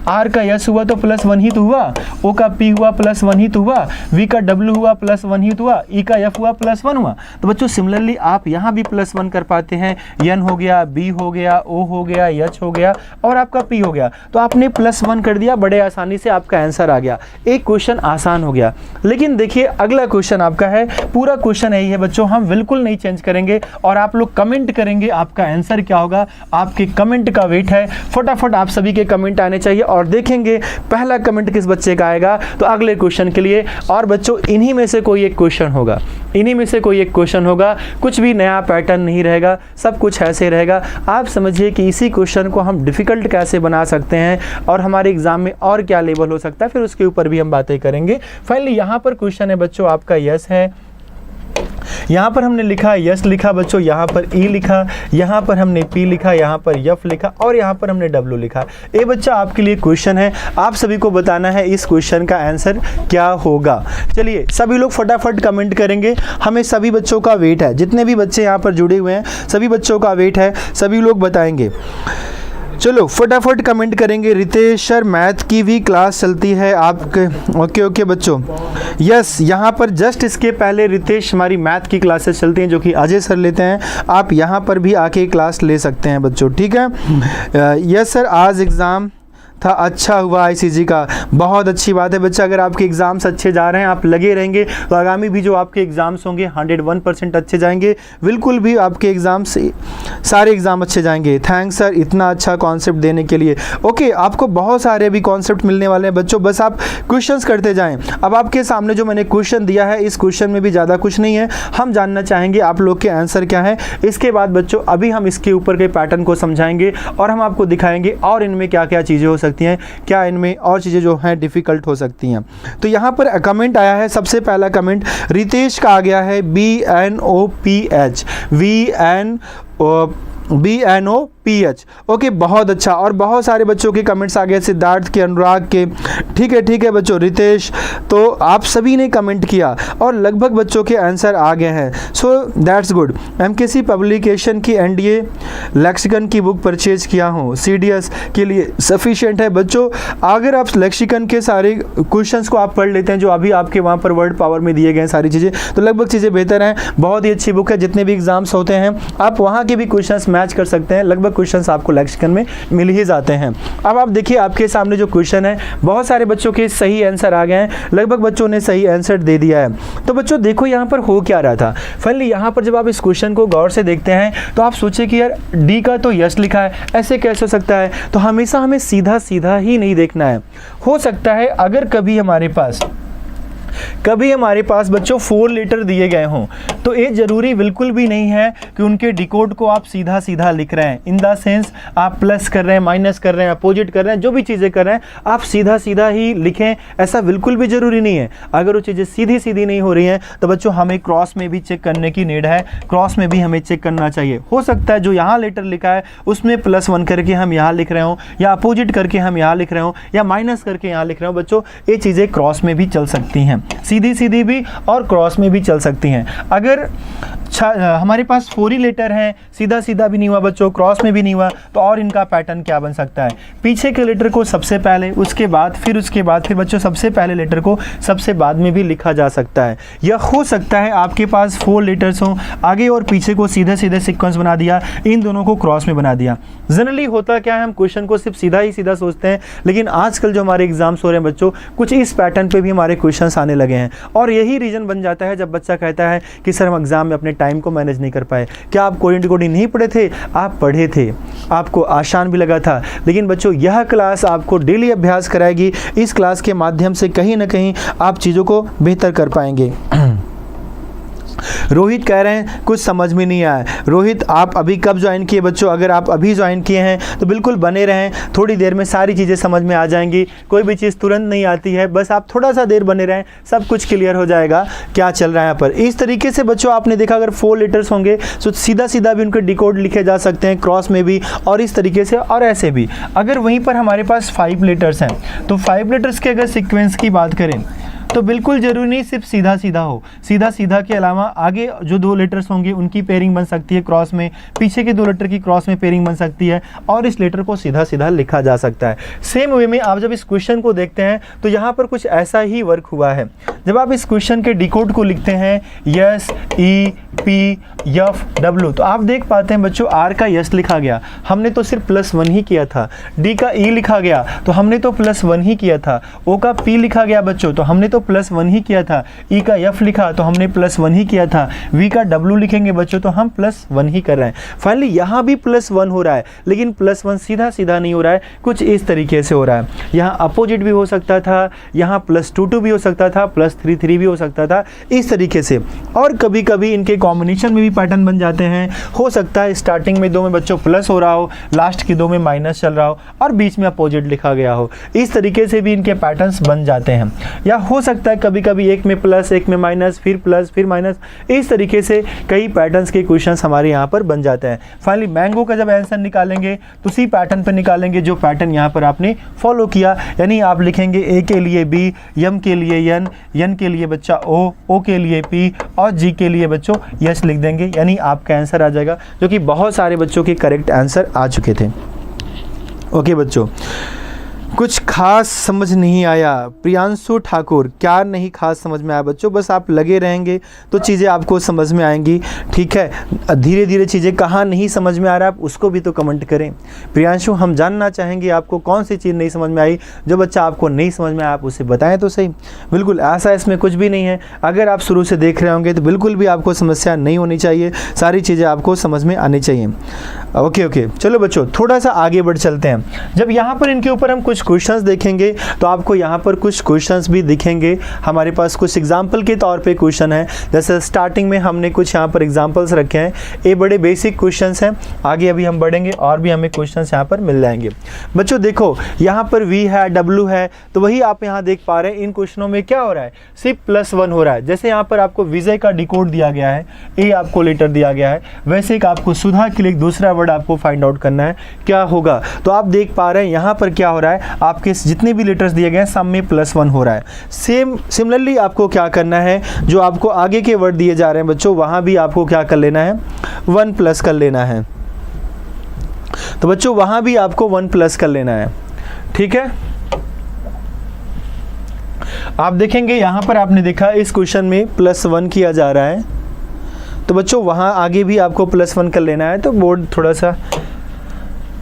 आर का यस हुआ तो +1 ही तो हुआ, ओ का पी हुआ +1 ही तो हुआ, वी का डब्ल्यू हुआ +1 ही तो हुआ, ई का एफ हुआ +1 हुआ। तो बच्चों सिमिलरली आप यहाँ भी +1 कर पाते हैं, एन हो गया, बी हो गया, ओ हो गया, एच हो गया और आपका पी हो गया, तो आपने +1 कर दिया, बड़े आसानी से आपका आंसर आ गया। एक क्वेश्चन आसान हो गया। लेकिन देखिए अगला क्वेश्चन आपका है, पूरा क्वेश्चन यही है बच्चों, हम बिल्कुल नहीं चेंज करेंगे और आप लोग कमेंट करेंगे आपका आंसर क्या होगा। आपके कमेंट का वेट है, फटाफट आप सभी के कमेंट आने चाहिए और देखेंगे पहला कमेंट किस बच्चे का आएगा तो अगले क्वेश्चन के लिए। और बच्चों इन्हीं में से कोई एक क्वेश्चन होगा, इन्हीं में से कोई एक क्वेश्चन होगा, कुछ भी नया पैटर्न नहीं रहेगा, सब कुछ ऐसे रहेगा। आप समझिए कि इसी क्वेश्चन को हम डिफ़िकल्ट कैसे बना सकते हैं और हमारे एग्जाम में और क्या लेवल हो सकता है, फिर उसके ऊपर भी हम बातें करेंगे। फाइनली यहाँ पर क्वेश्चन है बच्चों आपका यस है, यहाँ पर हमने लिखा यस लिखा बच्चों, यहाँ पर ई लिखा, यहाँ पर हमने पी लिखा, यहाँ पर यफ लिखा और यहाँ पर हमने डब्ल्यू लिखा। ये बच्चा आपके लिए क्वेश्चन है, आप सभी को बताना है इस क्वेश्चन का आंसर क्या होगा। चलिए सभी लोग फटाफट कमेंट करेंगे, हमें सभी बच्चों का वेट है, जितने भी बच्चे यहाँ पर जुड़े हुए हैं सभी बच्चों का वेट है, सभी लोग बताएंगे। चलो फटाफट कमेंट करेंगे। रितेश सर मैथ की भी क्लास चलती है आपके? ओके बच्चों, यस यहाँ पर जस्ट इसके पहले रितेश हमारी मैथ की क्लासेस चलती हैं जो कि अजय सर लेते हैं, आप यहाँ पर भी आके क्लास ले सकते हैं बच्चों, ठीक है। यस सर आज एग्ज़ाम था, अच्छा हुआ ICG का, बहुत अच्छी बात है बच्चा। अगर आपके एग्ज़ाम्स अच्छे जा रहे हैं, आप लगे रहेंगे तो आगामी भी जो आपके एग्ज़ाम्स होंगे 101% अच्छे जाएंगे, बिल्कुल भी आपके एग्ज़ाम्स सारे एग्ज़ाम अच्छे जाएंगे। थैंक्स सर इतना अच्छा कॉन्सेप्ट देने के लिए। ओके, आपको बहुत सारे भी कॉन्सेप्ट मिलने वाले हैं बच्चों, बस आप क्वेश्चंस करते जाएं। अब आपके सामने जो मैंने क्वेश्चन दिया है, इस क्वेश्चन में भी ज़्यादा कुछ नहीं है, हम जानना चाहेंगे आप लोग के आंसर क्या है। इसके बाद बच्चों अभी हम इसके ऊपर के पैटर्न को समझाएंगे और हम आपको दिखाएंगे और इनमें क्या क्या चीज़ें हो सकती हैं, क्या इनमें और चीज़ें जो हैं डिफ़िकल्ट हो सकती हैं। तो यहाँ पर कमेंट आया है, सबसे पहला कमेंट रितेश का आ गया है, BNOPH। ओके, बहुत अच्छा। और बहुत सारे बच्चों के कमेंट्स आ गए, सिद्धार्थ के, अनुराग के। ठीक है बच्चों, रितेश, तो आप सभी ने कमेंट किया और लगभग बच्चों के आंसर आ गए हैं, so that's good. MKC publication की NDA लेक्सिकन की बुक परचेज किया हूँ, CDS के लिए सफिशिएंट है। बच्चों अगर आप लेक्सिकन के सारे क्वेश्चंस को आप पढ़ लेते हैं जो अभी आपके वहाँ पर वर्ड पावर में दिए गए हैं सारी चीज़ें, तो लगभग चीज़ें बेहतर हैं। बहुत ही अच्छी बुक है, जितने भी एग्जाम्स होते हैं आप वहाँ के भी क्वेश्चंस मैच कर सकते हैं, लगभग क्वेश्चंस आपको लेक्सिकन में मिल ही जाते हैं। अब आप देखिए आपके सामने जो क्वेश्चन है, बहुत सारे बच्चों के सही आंसर आ गए हैं, लगभग बच्चों ने सही आंसर दे दिया है। तो बच्चों देखो यहाँ पर हो क्या रहा था। फाइनली यहाँ पर जब आप इस क्वेश्चन को गौर से देखते हैं तो आप सोचे कि यार डी का तो यस लिखा है, ऐसे कैसे हो सकता है। तो हमेशा हमें सीधा सीधा ही नहीं देखना है। हो सकता है अगर कभी हमारे पास बच्चों 4 लेटर दिए गए हों, तो ये जरूरी बिल्कुल भी नहीं है कि उनके डिकोड को आप सीधा सीधा लिख रहे हैं, इन द सेंस आप प्लस कर रहे हैं, माइनस कर रहे हैं, अपोजिट कर रहे हैं, जो भी चीज़ें कर रहे हैं आप सीधा सीधा ही लिखें, ऐसा बिल्कुल भी जरूरी नहीं है। अगर वो चीज़ें सीधी सीधी नहीं हो रही हैं तो बच्चों हमें क्रॉस में भी चेक करने की नीड है, क्रॉस में भी हमें चेक करना चाहिए। हो सकता है जो यहाँ लेटर लिखा है उसमें +1 करके हम यहाँ लिख रहे हों, या अपोजिट करके हम यहाँ लिख रहे हों, या माइनस करके यहाँ लिख रहे हो। बच्चों ये चीज़ें क्रॉस में भी चल सकती हैं, सीधी सीधी भी और क्रॉस में भी चल सकती हैं। अगर हमारे पास 4 ही लेटर हैं, सीधा सीधा भी नहीं हुआ बच्चों, क्रॉस में भी नहीं हुआ, तो और इनका पैटर्न क्या बन सकता है, पीछे के लेटर को सबसे पहले, उसके बाद फिर बच्चों सबसे पहले लेटर को सबसे बाद में भी लिखा जा सकता है। या हो सकता है आपके पास 4 लेटर्स हों, आगे और पीछे को सीधे सीधे सीक्वेंस बना दिया, इन दोनों को क्रॉस में बना दिया। जनरली होता क्या है, हम क्वेश्चन को सिर्फ सीधा ही सीधा सोचते हैं, लेकिन आजकल जो हमारे एग्जाम्स हो रहे हैं बच्चों, कुछ इस पैटर्न पे भी हमारे क्वेश्चंस आने लगे हैं। और यही रीज़न बन जाता है जब बच्चा कहता है कि सर हम एग्ज़ाम में अपने टाइम को मैनेज नहीं कर पाए। क्या आप कोडिंग डिकोडिंग नहीं पढ़े थे? आप पढ़े थे, आपको आसान भी लगा था, लेकिन बच्चों यह क्लास आपको डेली अभ्यास कराएगी। इस क्लास के माध्यम से कहीं ना कहीं आप चीज़ों को बेहतर कर पाएंगे। रोहित कह रहे हैं कुछ समझ में नहीं आया। रोहित आप अभी कब ज्वाइन किए बच्चों? अगर आप अभी ज्वाइन किए हैं तो बिल्कुल बने रहें, थोड़ी देर में सारी चीज़ें समझ में आ जाएंगी। कोई भी चीज़ तुरंत नहीं आती है, बस आप थोड़ा सा देर बने रहें, सब कुछ क्लियर हो जाएगा क्या चल रहा है यहाँ पर। इस तरीके से बच्चों आपने देखा अगर 4 लेटर्स होंगे तो सीधा सीधा भी उनके डिकोड लिखे जा सकते हैं, क्रॉस में भी, और इस तरीके से और ऐसे भी। अगर वहीं पर हमारे पास 5 लेटर्स हैं तो 5 लेटर्स के अगर सीक्वेंस की बात करें तो बिल्कुल जरूरी नहीं सिर्फ सीधा सीधा हो, सीधा सीधा के अलावा आगे जो 2 लेटर्स होंगे उनकी पेयरिंग बन सकती है क्रॉस में, पीछे के 2 लेटर की क्रॉस में पेयरिंग बन सकती है, और इस लेटर को सीधा सीधा लिखा जा सकता है। सेम वे में आप जब इस क्वेश्चन को देखते हैं तो यहाँ पर कुछ ऐसा ही वर्क हुआ है। जब आप इस क्वेश्चन के डिकोड को लिखते हैं यस, ई, पी, एफ, डब्ल्यू, तो आप देख पाते हैं बच्चों आर का यस लिखा गया, हमने तो सिर्फ +1 ही किया था। डी का ई लिखा गया तो हमने तो +1 ही किया था। ओ का पी लिखा गया बच्चों तो हमने तो +1 ही किया था। ई का एफ लिखा तो हमने +1 ही किया था। वी का डब्ल्यू लिखेंगे बच्चों तो हम +1 ही कर रहे हैं। फाइनली यहाँ भी +1 हो रहा है, लेकिन +1 सीधा सीधा नहीं हो रहा है, कुछ इस तरीके से हो रहा है। यहाँ अपोजिट भी हो सकता था, यहाँ +2 भी हो सकता था, +3 भी हो सकता था, इस तरीके से। और कभी कभी इनके कॉम्बिनेशन में भी पैटर्न बन जाते हैं। हो सकता है स्टार्टिंग में 2 में बच्चों प्लस हो रहा हो, लास्ट की 2 में माइनस चल रहा हो, और बीच में अपोजिट लिखा गया हो। इस तरीके से भी इनके पैटर्न्स बन जाते हैं। या हो सकता है कभी कभी 1 में प्लस, 1 में माइनस, फिर प्लस, फिर माइनस, इस तरीके से कई पैटर्न्स के क्वेश्चंस हमारे यहाँ पर बन जाते हैं। फाइनली मैंगो का जब आंसर निकालेंगे तो उसी पैटर्न पर निकालेंगे जो पैटर्न यहाँ पर आपने फॉलो किया। यानी आप लिखेंगे ए के लिए बी, एम के लिए एन, एन के लिए बच्चा ओ, ओ के लिए पी, और जी के लिए बच्चों यस लिख देंगे। यानी आपका आंसर आ जाएगा, जो कि बहुत सारे बच्चों के करेक्ट आंसर आ चुके थे। ओके बच्चों, कुछ खास समझ नहीं आया। प्रियांशु ठाकुर, क्या नहीं खास समझ में आया बच्चों? बस आप लगे रहेंगे तो चीज़ें आपको समझ में आएंगी, ठीक है। धीरे धीरे चीज़ें कहाँ नहीं समझ में आ रहा है आप उसको भी तो कमेंट करें। प्रियांशु, हम जानना चाहेंगे आपको कौन सी चीज़ नहीं समझ में आई। जो बच्चा आपको नहीं समझ में आया आप उसे बताएं तो सही। बिल्कुल ऐसा इसमें कुछ भी नहीं है। अगर आप शुरू से देख रहे होंगे तो बिल्कुल भी आपको समस्या नहीं होनी चाहिए, सारी चीज़ें आपको समझ में आनी चाहिए। ओके, चलो बच्चों थोड़ा सा आगे बढ़ चलते हैं। जब यहाँ पर इनके ऊपर हम कुछ क्वेश्चंस देखेंगे तो आपको यहाँ पर कुछ क्वेश्चंस भी दिखेंगे। हमारे पास कुछ एग्जाम्पल के तौर पे क्वेश्चन है। जैसे स्टार्टिंग में हमने कुछ यहाँ पर एग्जाम्पल्स रखे हैं। ये बड़े बेसिक क्वेश्चंस हैं। आगे अभी हम बढ़ेंगे और भी हमें क्वेश्चंस यहाँ पर मिल जाएंगे। बच्चों देखो यहाँ पर V है, W है, तो वही आप यहाँ देख पा रहे हैं। इन क्वेश्चनों में क्या हो रहा है, सिर्फ +1 हो रहा है। जैसे यहाँ पर आपको विजय का डिकोड दिया गया है, ए आपको लेटर दिया गया है, वैसे एक आपको सुधा के लिए दूसरा वर्ड आपको फाइंड आउट करना है क्या होगा। तो आप देख पा रहे हैं यहाँ पर क्या हो रहा है, आपके जितने भी लेटर्स दिए गए हैं सब में +1 हो रहा है। सिमिलरली आपको क्या करना है, जो आपको आगे के वर्ड दिए जा रहे हैं बच्चों, वहाँ भी आपको क्या कर लेना है, 1+ कर लेना है। तो बच्चों वहाँ भी आपको 1+ कर लेना है, ठीक है। आप देखेंगे यहाँ पर आपने देखा इस क्वेश्चन में +1 किया जा रहा है, तो बच्चों वहाँ आगे भी आपको +1 कर लेना है। तो बोर्ड थोड़ा सा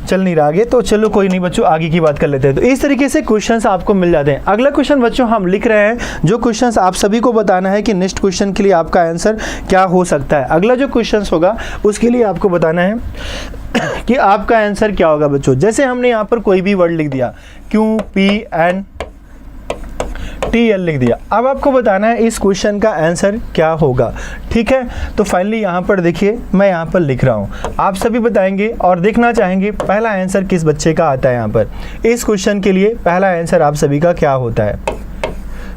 चल नहीं रहा आगे, तो चलो कोई नहीं बच्चों आगे की बात कर लेते हैं। तो इस तरीके से क्वेश्चंस आपको मिल जाते हैं। अगला क्वेश्चन बच्चों हम लिख रहे हैं, जो क्वेश्चंस आप सभी को बताना है कि नेक्स्ट क्वेश्चन के लिए आपका आंसर क्या हो सकता है। अगला जो क्वेश्चंस होगा उसके लिए आपको बताना है कि आपका आंसर क्या होगा बच्चों। जैसे हमने यहाँ पर कोई भी वर्ड लिख दिया, QPNTL लिख दिया, अब आपको बताना है इस क्वेश्चन का आंसर क्या होगा, ठीक है। तो फाइनली यहाँ पर देखिए मैं यहाँ पर लिख रहा हूँ, आप सभी बताएंगे और देखना चाहेंगे पहला आंसर किस बच्चे का आता है। यहाँ पर इस क्वेश्चन के लिए पहला आंसर आप सभी का क्या होता है।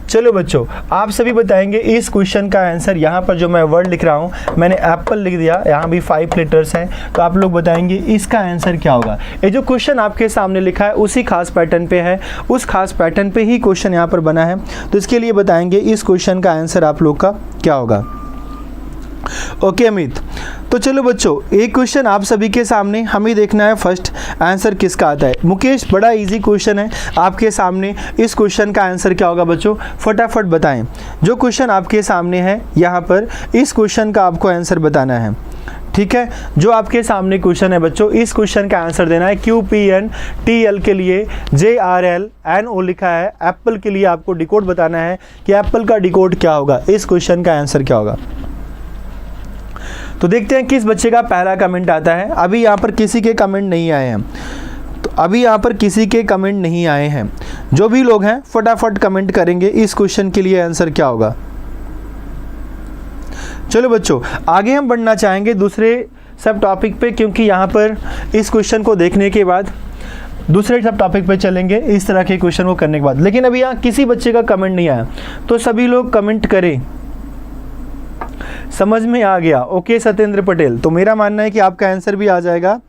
चलो बच्चों आप सभी बताएंगे इस क्वेश्चन का आंसर। यहाँ पर जो मैं वर्ड लिख रहा हूँ, मैंने एप्पल लिख दिया, यहाँ भी 5 लेटर्स हैं, तो आप लोग बताएंगे इसका आंसर क्या होगा। ये जो क्वेश्चन आपके सामने लिखा है उसी खास पैटर्न पे है, उस खास पैटर्न पे ही क्वेश्चन यहाँ पर बना है, तो इसके लिए बताएंगे इस क्वेश्चन का आंसर आप लोग का क्या होगा। ओके अमित, तो चलो बच्चों एक क्वेश्चन आप सभी के सामने, हमें देखना है फर्स्ट आंसर किसका आता है। मुकेश, बड़ा इजी क्वेश्चन है आपके सामने, इस क्वेश्चन का आंसर क्या होगा बच्चों, फटाफट बताएं। जो क्वेश्चन आपके सामने है यहाँ पर, इस क्वेश्चन का आपको आंसर बताना है, ठीक है। जो आपके सामने क्वेश्चन है बच्चों, इस क्वेश्चन का आंसर देना है। QPNTL के लिए JRLNO लिखा है, एप्पल के लिए आपको डिकोड बताना है कि एप्पल का डिकोड क्या होगा, इस क्वेश्चन का आंसर क्या होगा। तो देखते हैं किस बच्चे का पहला कमेंट आता है। अभी यहाँ पर किसी के कमेंट नहीं आए हैं, तो अभी यहाँ पर किसी के कमेंट नहीं आए हैं। जो भी लोग हैं फटाफट कमेंट करेंगे इस क्वेश्चन के लिए आंसर क्या होगा। चलो बच्चों आगे हम बढ़ना चाहेंगे दूसरे सब टॉपिक पे, क्योंकि यहाँ पर इस क्वेश्चन को देखने के बाद दूसरे सब टॉपिक पे चलेंगे इस तरह के क्वेश्चन को करने के बाद। लेकिन अभी यहाँ किसी बच्चे का कमेंट नहीं आया, तो सभी लोग कमेंट करें। समझ में आ गया? ओके सत्येंद्र पटेल, तो मेरा मानना है कि आपका आंसर भी आ जाएगा।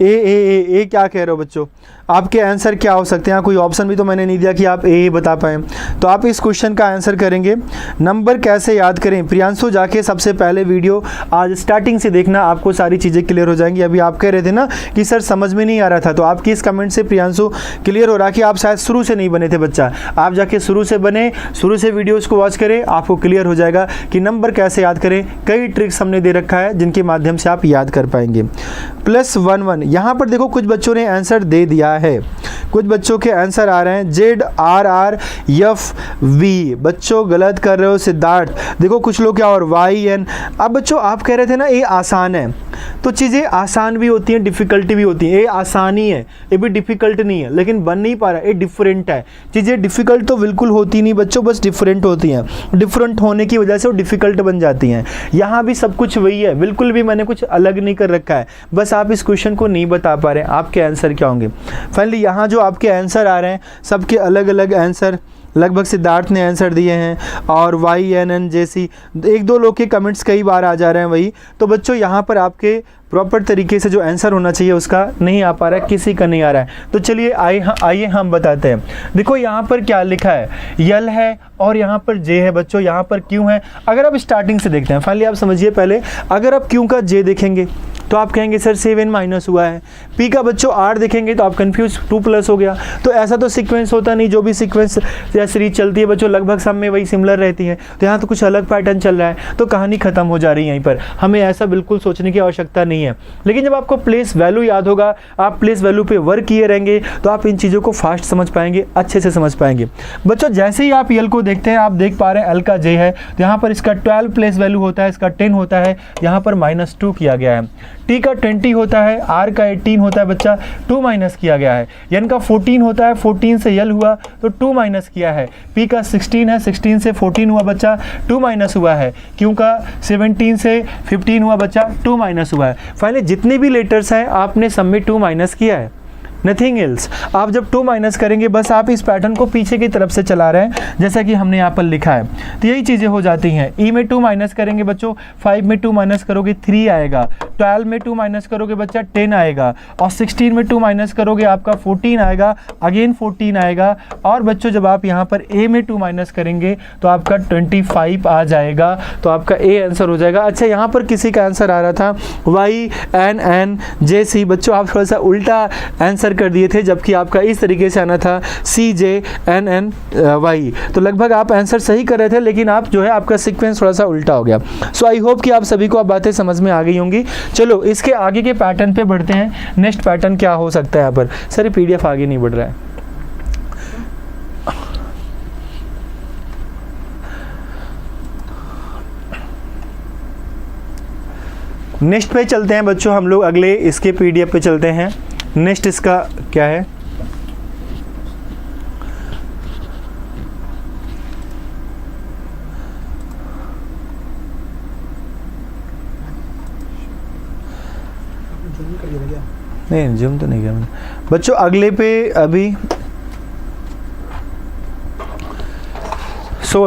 ए क्या कह रहे हो बच्चों, आपके आंसर क्या हो सकते हैं? कोई ऑप्शन भी तो मैंने नहीं दिया कि आप ए बता पाएँ। तो आप इस क्वेश्चन का आंसर करेंगे। नंबर कैसे याद करें? प्रियांशु जाके सबसे पहले वीडियो आज स्टार्टिंग से देखना, आपको सारी चीज़ें क्लियर हो जाएंगी। अभी आप कह रहे थे ना कि सर समझ में नहीं आ रहा था, तो आपकी इस कमेंट से प्रियांशु क्लियर हो रहा कि आप शायद शुरू से नहीं बने थे बच्चा। आप जाके शुरू से बने, शुरू से वीडियोज़ को वॉच करें, आपको क्लियर हो जाएगा कि नंबर कैसे याद करें। कई ट्रिक्स हमने दे रखा है जिनके माध्यम से आप याद कर पाएंगे। +11 यहाँ पर देखो कुछ बच्चों ने आंसर दे दिया है, कुछ बच्चों के आंसर आ रहे हैं ZRRFV। बच्चों गलत कर रहे हो सिद्धार्थ। देखो कुछ लोग क्या और YN। अब बच्चों आप कह रहे थे ना ये आसान है, तो चीज़ें आसान भी होती हैं डिफ़िकल्टी भी होती है। ये आसानी है, ये भी डिफ़िकल्ट नहीं है, लेकिन बन नहीं पा रहा, ये डिफरेंट है। चीज़ें डिफ़िकल्ट तो बिल्कुल होती नहीं बच्चों, बस डिफरेंट होती हैं। डिफरेंट होने की वजह से वो डिफ़िकल्ट बन जाती हैं। यहाँ भी सब कुछ वही है, बिल्कुल भी मैंने कुछ अलग नहीं कर रखा है, बस आप इस क्वेश्चन को नहीं बता पा रहे हैं आपके आंसर क्या होंगे। फाइनली यहाँ जो आपके आंसर आ रहे हैं सबके अलग अलग आंसर, लगभग सिद्धार्थ ने आंसर दिए हैं और YNN जैसी 1-2 लोग के कमेंट्स कई बार आ जा रहे हैं वही। तो बच्चों यहाँ पर आपके प्रॉपर तरीके से जो आंसर होना चाहिए उसका नहीं आ पा रहा है, किसी का नहीं आ रहा है। तो चलिए आइए हम बताते हैं। देखो यहाँ पर क्या लिखा है, यल है और यहाँ पर जे है बच्चों, यहाँ पर क्यों है। अगर आप स्टार्टिंग से देखते हैं, फाइनली आप समझिए पहले, अगर आप क्यों का जे देखेंगे तो आप कहेंगे सर 7 माइनस हुआ है। पी का बच्चों R देखेंगे तो आप कंफ्यूज 2 प्लस हो गया। तो ऐसा तो सीक्वेंस होता नहीं, जो भी सीक्वेंस या सीरीज चलती है बच्चों लगभग सब में वही सिमिलर रहती है। तो यहाँ तो कुछ अलग पैटर्न चल रहा है, तो कहानी खत्म हो जा रही है यहीं पर। हमें ऐसा बिल्कुल सोचने की आवश्यकता नहीं है। लेकिन जब आपको प्लेस वैल्यू याद होगा, आप प्लेस वैल्यू पे वर्क किए रहेंगे, तो आप इन चीज़ों को फास्ट समझ पाएंगे, अच्छे से समझ पाएंगे। बच्चों जैसे ही आप यल को देखते हैं, आप देख पा रहे हैं एल का जे है, तो यहाँ पर इसका 12 प्लेस वैल्यू होता है, इसका 10 होता है, यहाँ पर -2 किया गया है। टी का 20 होता है, आर का 18 होता है बच्चा, 2 माइनस किया गया है। एन का 14 होता है, 14 से यल हुआ तो 2 माइनस किया है। पी का 16 है, 16 से 14 हुआ बच्चा, 2 माइनस हुआ है। क्यू का 17 से 15 हुआ बच्चा, 2 माइनस हुआ है। फाइनली जितने भी लेटर्स हैं आपने सब में 2 माइनस किया है, नथिंग एल्स। आप जब 2 माइनस करेंगे, बस आप इस पैटर्न को पीछे की तरफ से चला रहे हैं, जैसा कि हमने यहाँ पर लिखा है। तो यही चीज़ें हो जाती हैं। ई में 2 माइनस करेंगे बच्चों, 5 में 2 माइनस करोगे 3 आएगा, 12 में 2 माइनस करोगे बच्चा 10 आएगा, और 16 में 2 माइनस करोगे आपका 14 आएगा, अगेन 14 आएगा। और बच्चों जब आप यहाँ पर ए में 2 माइनस करेंगे तो आपका 25 आ जाएगा, तो आपका ए आंसर हो जाएगा। अच्छा, यहाँ पर किसी का आंसर आ रहा था YNNJC, बच्चों आप थोड़ा सा उल्टा आंसर कर दिए थे, जबकि आपका इस तरीके से आना था CJNNY। तो लगभग आप आंसर सही कर रहे थे, लेकिन आप जो है आपका सीक्वेंस थोड़ा सा उल्टा हो गया। सो आई होप कि आप सभी को अब बातें समझ में आ गई होंगी। चलो इसके आगे के पैटर्न पे बढ़ते हैं। नेक्स्ट पैटर्न क्या हो सकता है यहाँ पर? सर PDF आगे नहीं बढ़ रहा है। नेक्स्ट पे चलते हैं बच्चों हम लोग, अगले इसके PDF पे चलते हैं। नेक्स्ट इसका क्या है? नहीं, जूम तो नहीं किया मैंने बच्चों। अगले पे अभी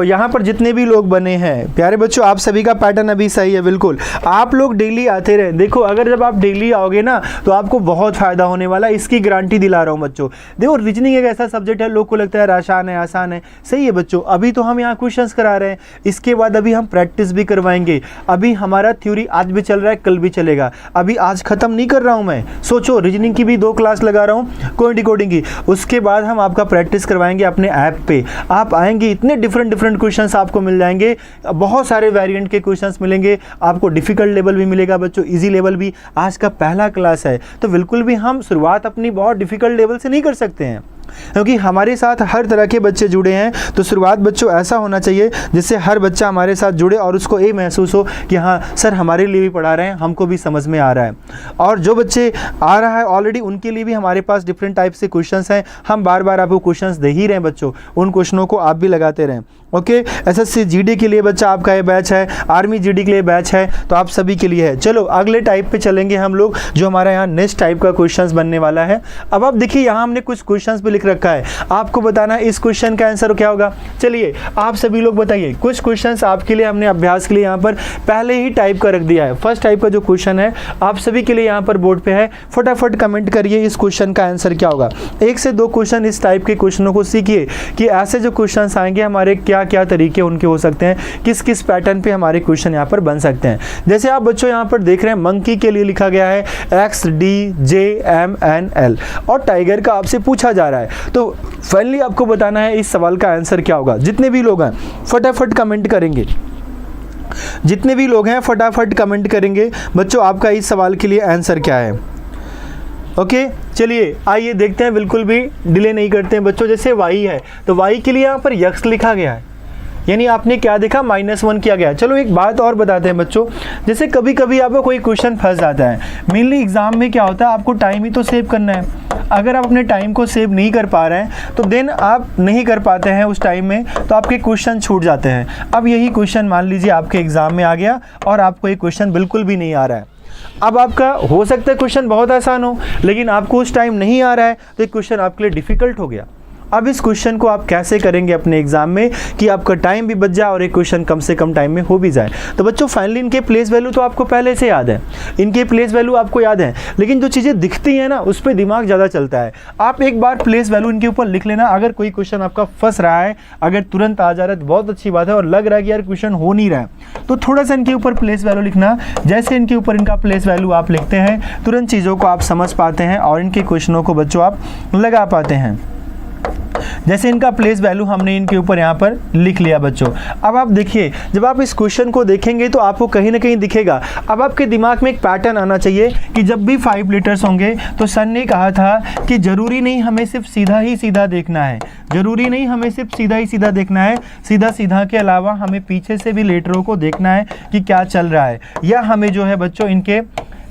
यहाँ पर जितने भी लोग बने हैं प्यारे बच्चों, आप सभी का पैटर्न अभी सही है बिल्कुल। आप लोग डेली आते रहे। देखो अगर जब आप डेली आओगे ना तो आपको बहुत फ़ायदा होने वाला है, इसकी गारंटी दिला रहा हूँ बच्चों। देखो रीजनिंग एक ऐसा सब्जेक्ट है, लोग को लगता है आसान है, आसान है। सही है बच्चों, अभी तो हम यहाँ क्वेश्चंस करा रहे हैं, इसके बाद अभी हम प्रैक्टिस भी करवाएंगे। अभी हमारा थ्योरी आज भी चल रहा है, कल भी चलेगा। अभी आज ख़त्म नहीं कर रहा हूँ मैं। सोचो रीजनिंग की भी 2 क्लास लगा रहा हूँ, कोई डिकोडिंग की। उसके बाद हम आपका प्रैक्टिस करवाएंगे अपने ऐप पे। आप आएंगे, इतने डिफरेंट क्वेश्चंस आपको मिल जाएंगे, बहुत सारे वेरिएंट के क्वेश्चंस मिलेंगे आपको। डिफिकल्ट लेवल भी मिलेगा बच्चों, इजी लेवल भी। आज का पहला क्लास है, तो बिल्कुल भी हम शुरुआत अपनी बहुत डिफिकल्ट लेवल से नहीं कर सकते हैं, क्योंकि हमारे साथ हर तरह के बच्चे जुड़े हैं। तो शुरुआत बच्चों ऐसा होना चाहिए जिससे हर बच्चा हमारे साथ जुड़े और उसको ये महसूस हो कि हाँ सर हमारे लिए भी पढ़ा रहे हैं, हमको भी समझ में आ रहा है। और जो बच्चे आ रहा है ऑलरेडी, उनके लिए भी हमारे पास डिफरेंट टाइप से क्वेश्चंस हैं। हम बार बार आपको क्वेश्चंस दे ही रहे हैं बच्चों, उन क्वेश्चनों को आप भी लगाते रहें। ओके, SSC GD के लिए बच्चा आपका ये बैच है, आर्मी GD के लिए बैच है, तो आप सभी के लिए है। चलो अगले टाइप पे चलेंगे हम लोग, जो हमारा यहाँ नेक्स्ट टाइप का क्वेश्चंस बनने वाला है। अब आप देखिए यहाँ हमने कुछ क्वेश्चंस भी लिख रखा है, आपको बताना है इस क्वेश्चन का आंसर क्या होगा। चलिए आप सभी लोग बताइए, कुछ क्वेश्चंस आपके लिए हमने अभ्यास के लिए यहाँ पर पहले ही टाइप का रख दिया है। फर्स्ट टाइप का जो क्वेश्चन है आप सभी के लिए यहाँ पर बोर्ड पे है, फटाफट कमेंट करिए इस क्वेश्चन का आंसर क्या होगा। 1 से 2 क्वेश्चन इस टाइप के क्वेश्चनों को सीखिए कि ऐसे जो क्वेश्चन आएंगे हमारे क्या क्या तरीके उनके हो सकते हैं, किस किस पैटर्न पे हमारे क्वेश्चन यहाँ पर बन सकते हैं। जैसे आप बच्चों यहाँ पर देख रहे हैं, मंकी के लिए लिखा गया है XDJMNL और टाइगर का आपसे पूछा जा रहा है। तो फाइनली आपको बताना है इस सवाल का आंसर क्या होगा। जितने भी लोग हैं फटाफट कमेंट करेंगे, जितने भी लोग हैं फटाफट कमेंट करेंगे बच्चों, आपका इस सवाल के लिए आंसर क्या है। ओके, चलिए आइए देखते हैं, बिल्कुल भी डिले नहीं करते हैं बच्चों। जैसे y है तो y के लिए यहाँ पर यक्स लिखा गया है, यानी आपने क्या देखा -1 किया गया। चलो एक बात और बताते हैं बच्चों, जैसे कभी कभी आपको कोई क्वेश्चन फंस जाता है। मेनली एग्जाम में क्या होता है, आपको टाइम ही तो सेव करना है। अगर आप अपने टाइम को सेव नहीं कर पा रहे हैं तो देन आप नहीं कर पाते हैं उस टाइम में, तो आपके क्वेश्चन छूट जाते हैं। अब यही क्वेश्चन मान लीजिए आपके एग्जाम में आ गया और आपको ये क्वेश्चन बिल्कुल भी नहीं आ रहा है। अब आपका हो सकता है क्वेश्चन बहुत आसान हो, लेकिन आपको उस टाइम नहीं आ रहा है तो एक क्वेश्चन आपके लिए डिफिकल्ट हो गया। अब इस क्वेश्चन को आप कैसे करेंगे अपने एग्जाम में कि आपका टाइम भी बच जाए और एक क्वेश्चन कम से कम टाइम में हो भी जाए। तो बच्चों फाइनली इनके प्लेस वैल्यू तो आपको पहले से याद है, इनके प्लेस वैल्यू आपको याद है, लेकिन जो चीज़ें दिखती हैं ना उस पर दिमाग ज़्यादा चलता है। आप एक बार प्लेस वैल्यू इनके ऊपर लिख लेना। अगर कोई क्वेश्चन आपका फंस रहा है, अगर तुरंत आ जा रहा है तो बहुत अच्छी बात है, और लग रहा है कि यार क्वेश्चन हो नहीं रहा है तो थोड़ा सा इनके ऊपर प्लेस वैल्यू लिखना। जैसे इनके ऊपर इनका प्लेस वैल्यू आप लिखते हैं, तुरंत चीज़ों को आप समझ पाते हैं और इनके क्वेश्चनों को बच्चों आप लगा पाते हैं। जैसे इनका प्लेस वैल्यू हमने इनके ऊपर यहाँ पर लिख लिया बच्चों। अब आप देखिए, जब आप इस क्वेश्चन को देखेंगे तो आपको कहीं ना कहीं दिखेगा। अब आपके दिमाग में एक पैटर्न आना चाहिए कि जब भी 5 लीटर्स होंगे तो सर ने कहा था कि ज़रूरी नहीं हमें सिर्फ सीधा ही सीधा देखना है, ज़रूरी नहीं हमें सिर्फ सीधा ही सीधा देखना है, सीधा सीधा के अलावा हमें पीछे से भी लीटरों को देखना है कि क्या चल रहा है, या हमें जो है बच्चों इनके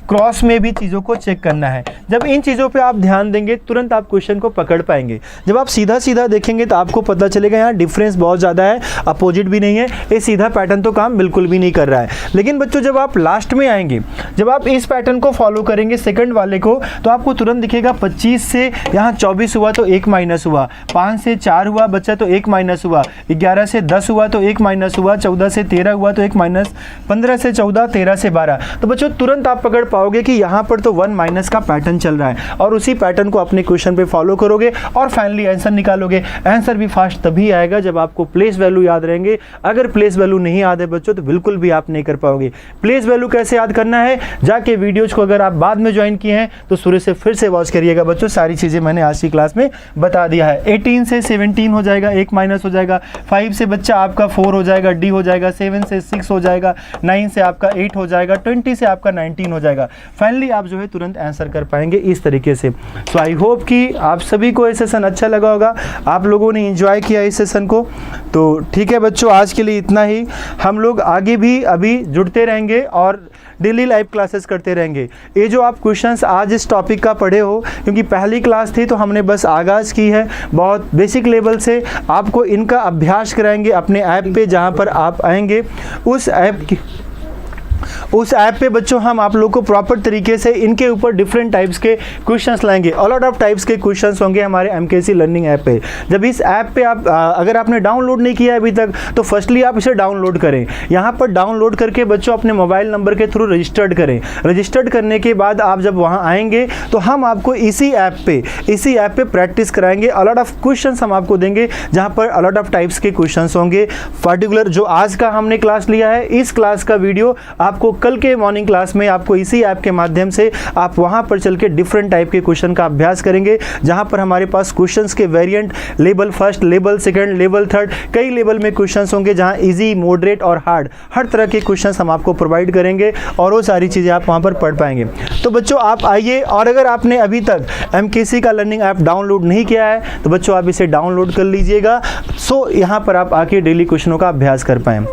क्रॉस में भी चीज़ों को चेक करना है। जब इन चीज़ों पे आप ध्यान देंगे तुरंत आप क्वेश्चन को पकड़ पाएंगे। जब आप सीधा सीधा देखेंगे तो आपको पता चलेगा यहाँ डिफरेंस बहुत ज़्यादा है, अपोजिट भी नहीं है, ये सीधा पैटर्न तो काम बिल्कुल भी नहीं कर रहा है। लेकिन बच्चों जब आप लास्ट में आएंगे, जब आप इस पैटर्न को फॉलो करेंगे सेकंड वाले को, तो आपको तुरंत दिखेगा 25 से यहाँ 24 हुआ तो 1 माइनस हुआ, 5 से 4 हुआ बच्चा तो 1 माइनस हुआ, 11 से 10 हुआ तो 1 माइनस हुआ, 14 से 13 हुआ तो 1 माइनस, 15 से 14, 13 से 12। तो बच्चों तुरंत आप पकड़ पाओगे कि यहाँ पर तो 1 माइनस का पैटर्न चल रहा है, और उसी पैटर्न को अपने क्वेश्चन पे फॉलो करोगे और फाइनली आंसर निकालोगे। आंसर भी फास्ट तभी आएगा जब आपको प्लेस वैल्यू याद रहेंगे। अगर प्लेस वैल्यू नहीं याद है बच्चों तो बिल्कुल भी आप नहीं कर पाओगे। प्लेस वैल्यू कैसे याद करना है, जाके वीडियोज को अगर आप बाद में ज्वाइन किए हैं तो शुरू से फिर से वॉच करिएगा बच्चों। सारी चीज़ें मैंने आज की क्लास में बता दिया है। 18 से 17 हो जाएगा, 1 माइनस हो जाएगा, 5 से बच्चा आपका 4 हो जाएगा, डी हो जाएगा, 7 से 6 हो जाएगा, 9 से आपका 8 हो जाएगा, 20 से आपका 19 हो जाएगा। फाइनली आप जो है तुरंत आंसर कर पाएंगे इस तरीके से। सो आई होप कि आप सभी को ये सेशन अच्छा लगा होगा, आप लोगों ने एंजॉय किया इस सेशन को। तो ठीक है बच्चों, आज के लिए इतना ही। हम लोग आगे भी अभी जुड़ते रहेंगे और डेली लाइव क्लासेस करते रहेंगे। ये जो आप क्वेश्चंस आज इस टॉपिक का पढ़े हो, क्योंकि पहली क्लास थी तो हमने बस आगाज़ की है, बहुत बेसिक लेवल से आपको इनका अभ्यास कराएंगे अपने ऐप पे। जहाँ पर आप आएंगे उस ऐप पे बच्चों हम आप लोग को प्रॉपर तरीके से इनके ऊपर डिफरेंट टाइप्स के क्वेश्चंस लाएंगे। अलॉट ऑफ टाइप्स के क्वेश्चंस होंगे हमारे एमकेसी लर्निंग ऐप पे। जब इस ऐप पे आप अगर आपने डाउनलोड नहीं किया अभी तक तो फर्स्टली आप इसे डाउनलोड करें। यहाँ पर डाउनलोड करके बच्चों अपने मोबाइल नंबर के थ्रू रजिस्टर्ड करें। रजिस्टर्ड करने के बाद आप जब वहाँ आएंगे तो हम आपको इसी ऐप पे प्रैक्टिस कराएंगे। अलॉट ऑफ क्वेश्चंस हम आपको देंगे जहाँ पर अलॉट ऑफ टाइप्स के क्वेश्चंस होंगे। पर्टिकुलर जो आज का हमने क्लास लिया है, इस क्लास का वीडियो आपको कल के मॉर्निंग क्लास में आपको इसी ऐप के माध्यम से आप वहां पर चल के डिफरेंट टाइप के क्वेश्चन का अभ्यास करेंगे, जहां पर हमारे पास क्वेश्चंस के variant level first, level second, level third, कई लेवल में क्वेश्चंस होंगे, जहां इजी, मॉडरेट और हार्ड हर तरह के क्वेश्चंस हम आपको प्रोवाइड करेंगे और वो सारी चीज़ें आप वहां पर पढ़ पाएंगे। तो बच्चों आप आइए, और अगर आपने अभी तक एमकेसी का लर्निंग ऐप डाउनलोड नहीं किया है तो बच्चों आप इसे डाउनलोड कर लीजिएगा, सो यहाँ पर आप आके डेली क्वेश्चनों का अभ्यास कर पाएँ।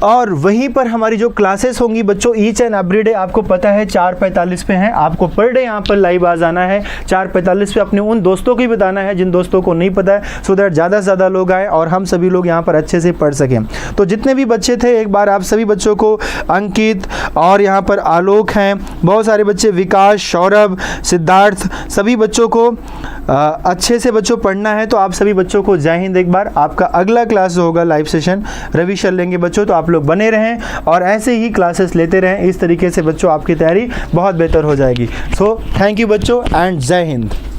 और वहीं पर हमारी जो क्लासेस होंगी बच्चों ईच एंड एवरी डे आपको पता है 4:45 पे हैं। आपको पर डे यहाँ पर लाइव आ जाना है 4:45 पे। अपने उन दोस्तों को भी बताना है जिन दोस्तों को नहीं पता है, सो दैट ज़्यादा से ज़्यादा लोग आए और हम सभी लोग यहाँ पर अच्छे से पढ़ सकें। तो जितने भी बच्चे थे एक बार आप सभी बच्चों को, अंकित और यहाँ पर आलोक हैं, बहुत सारे बच्चे, विकास, सौरभ, सिद्धार्थ, सभी बच्चों को अच्छे से बच्चों पढ़ना है। तो आप सभी बच्चों को जय हिंद। एक बार आपका अगला क्लास जो होगा लाइव सेशन रवि सर लेंगे बच्चों, तो आप लोग बने रहें और ऐसे ही क्लासेस लेते रहें। इस तरीके से बच्चों आपकी तैयारी बहुत बेहतर हो जाएगी। सो थैंक यू बच्चों एंड जय हिंद।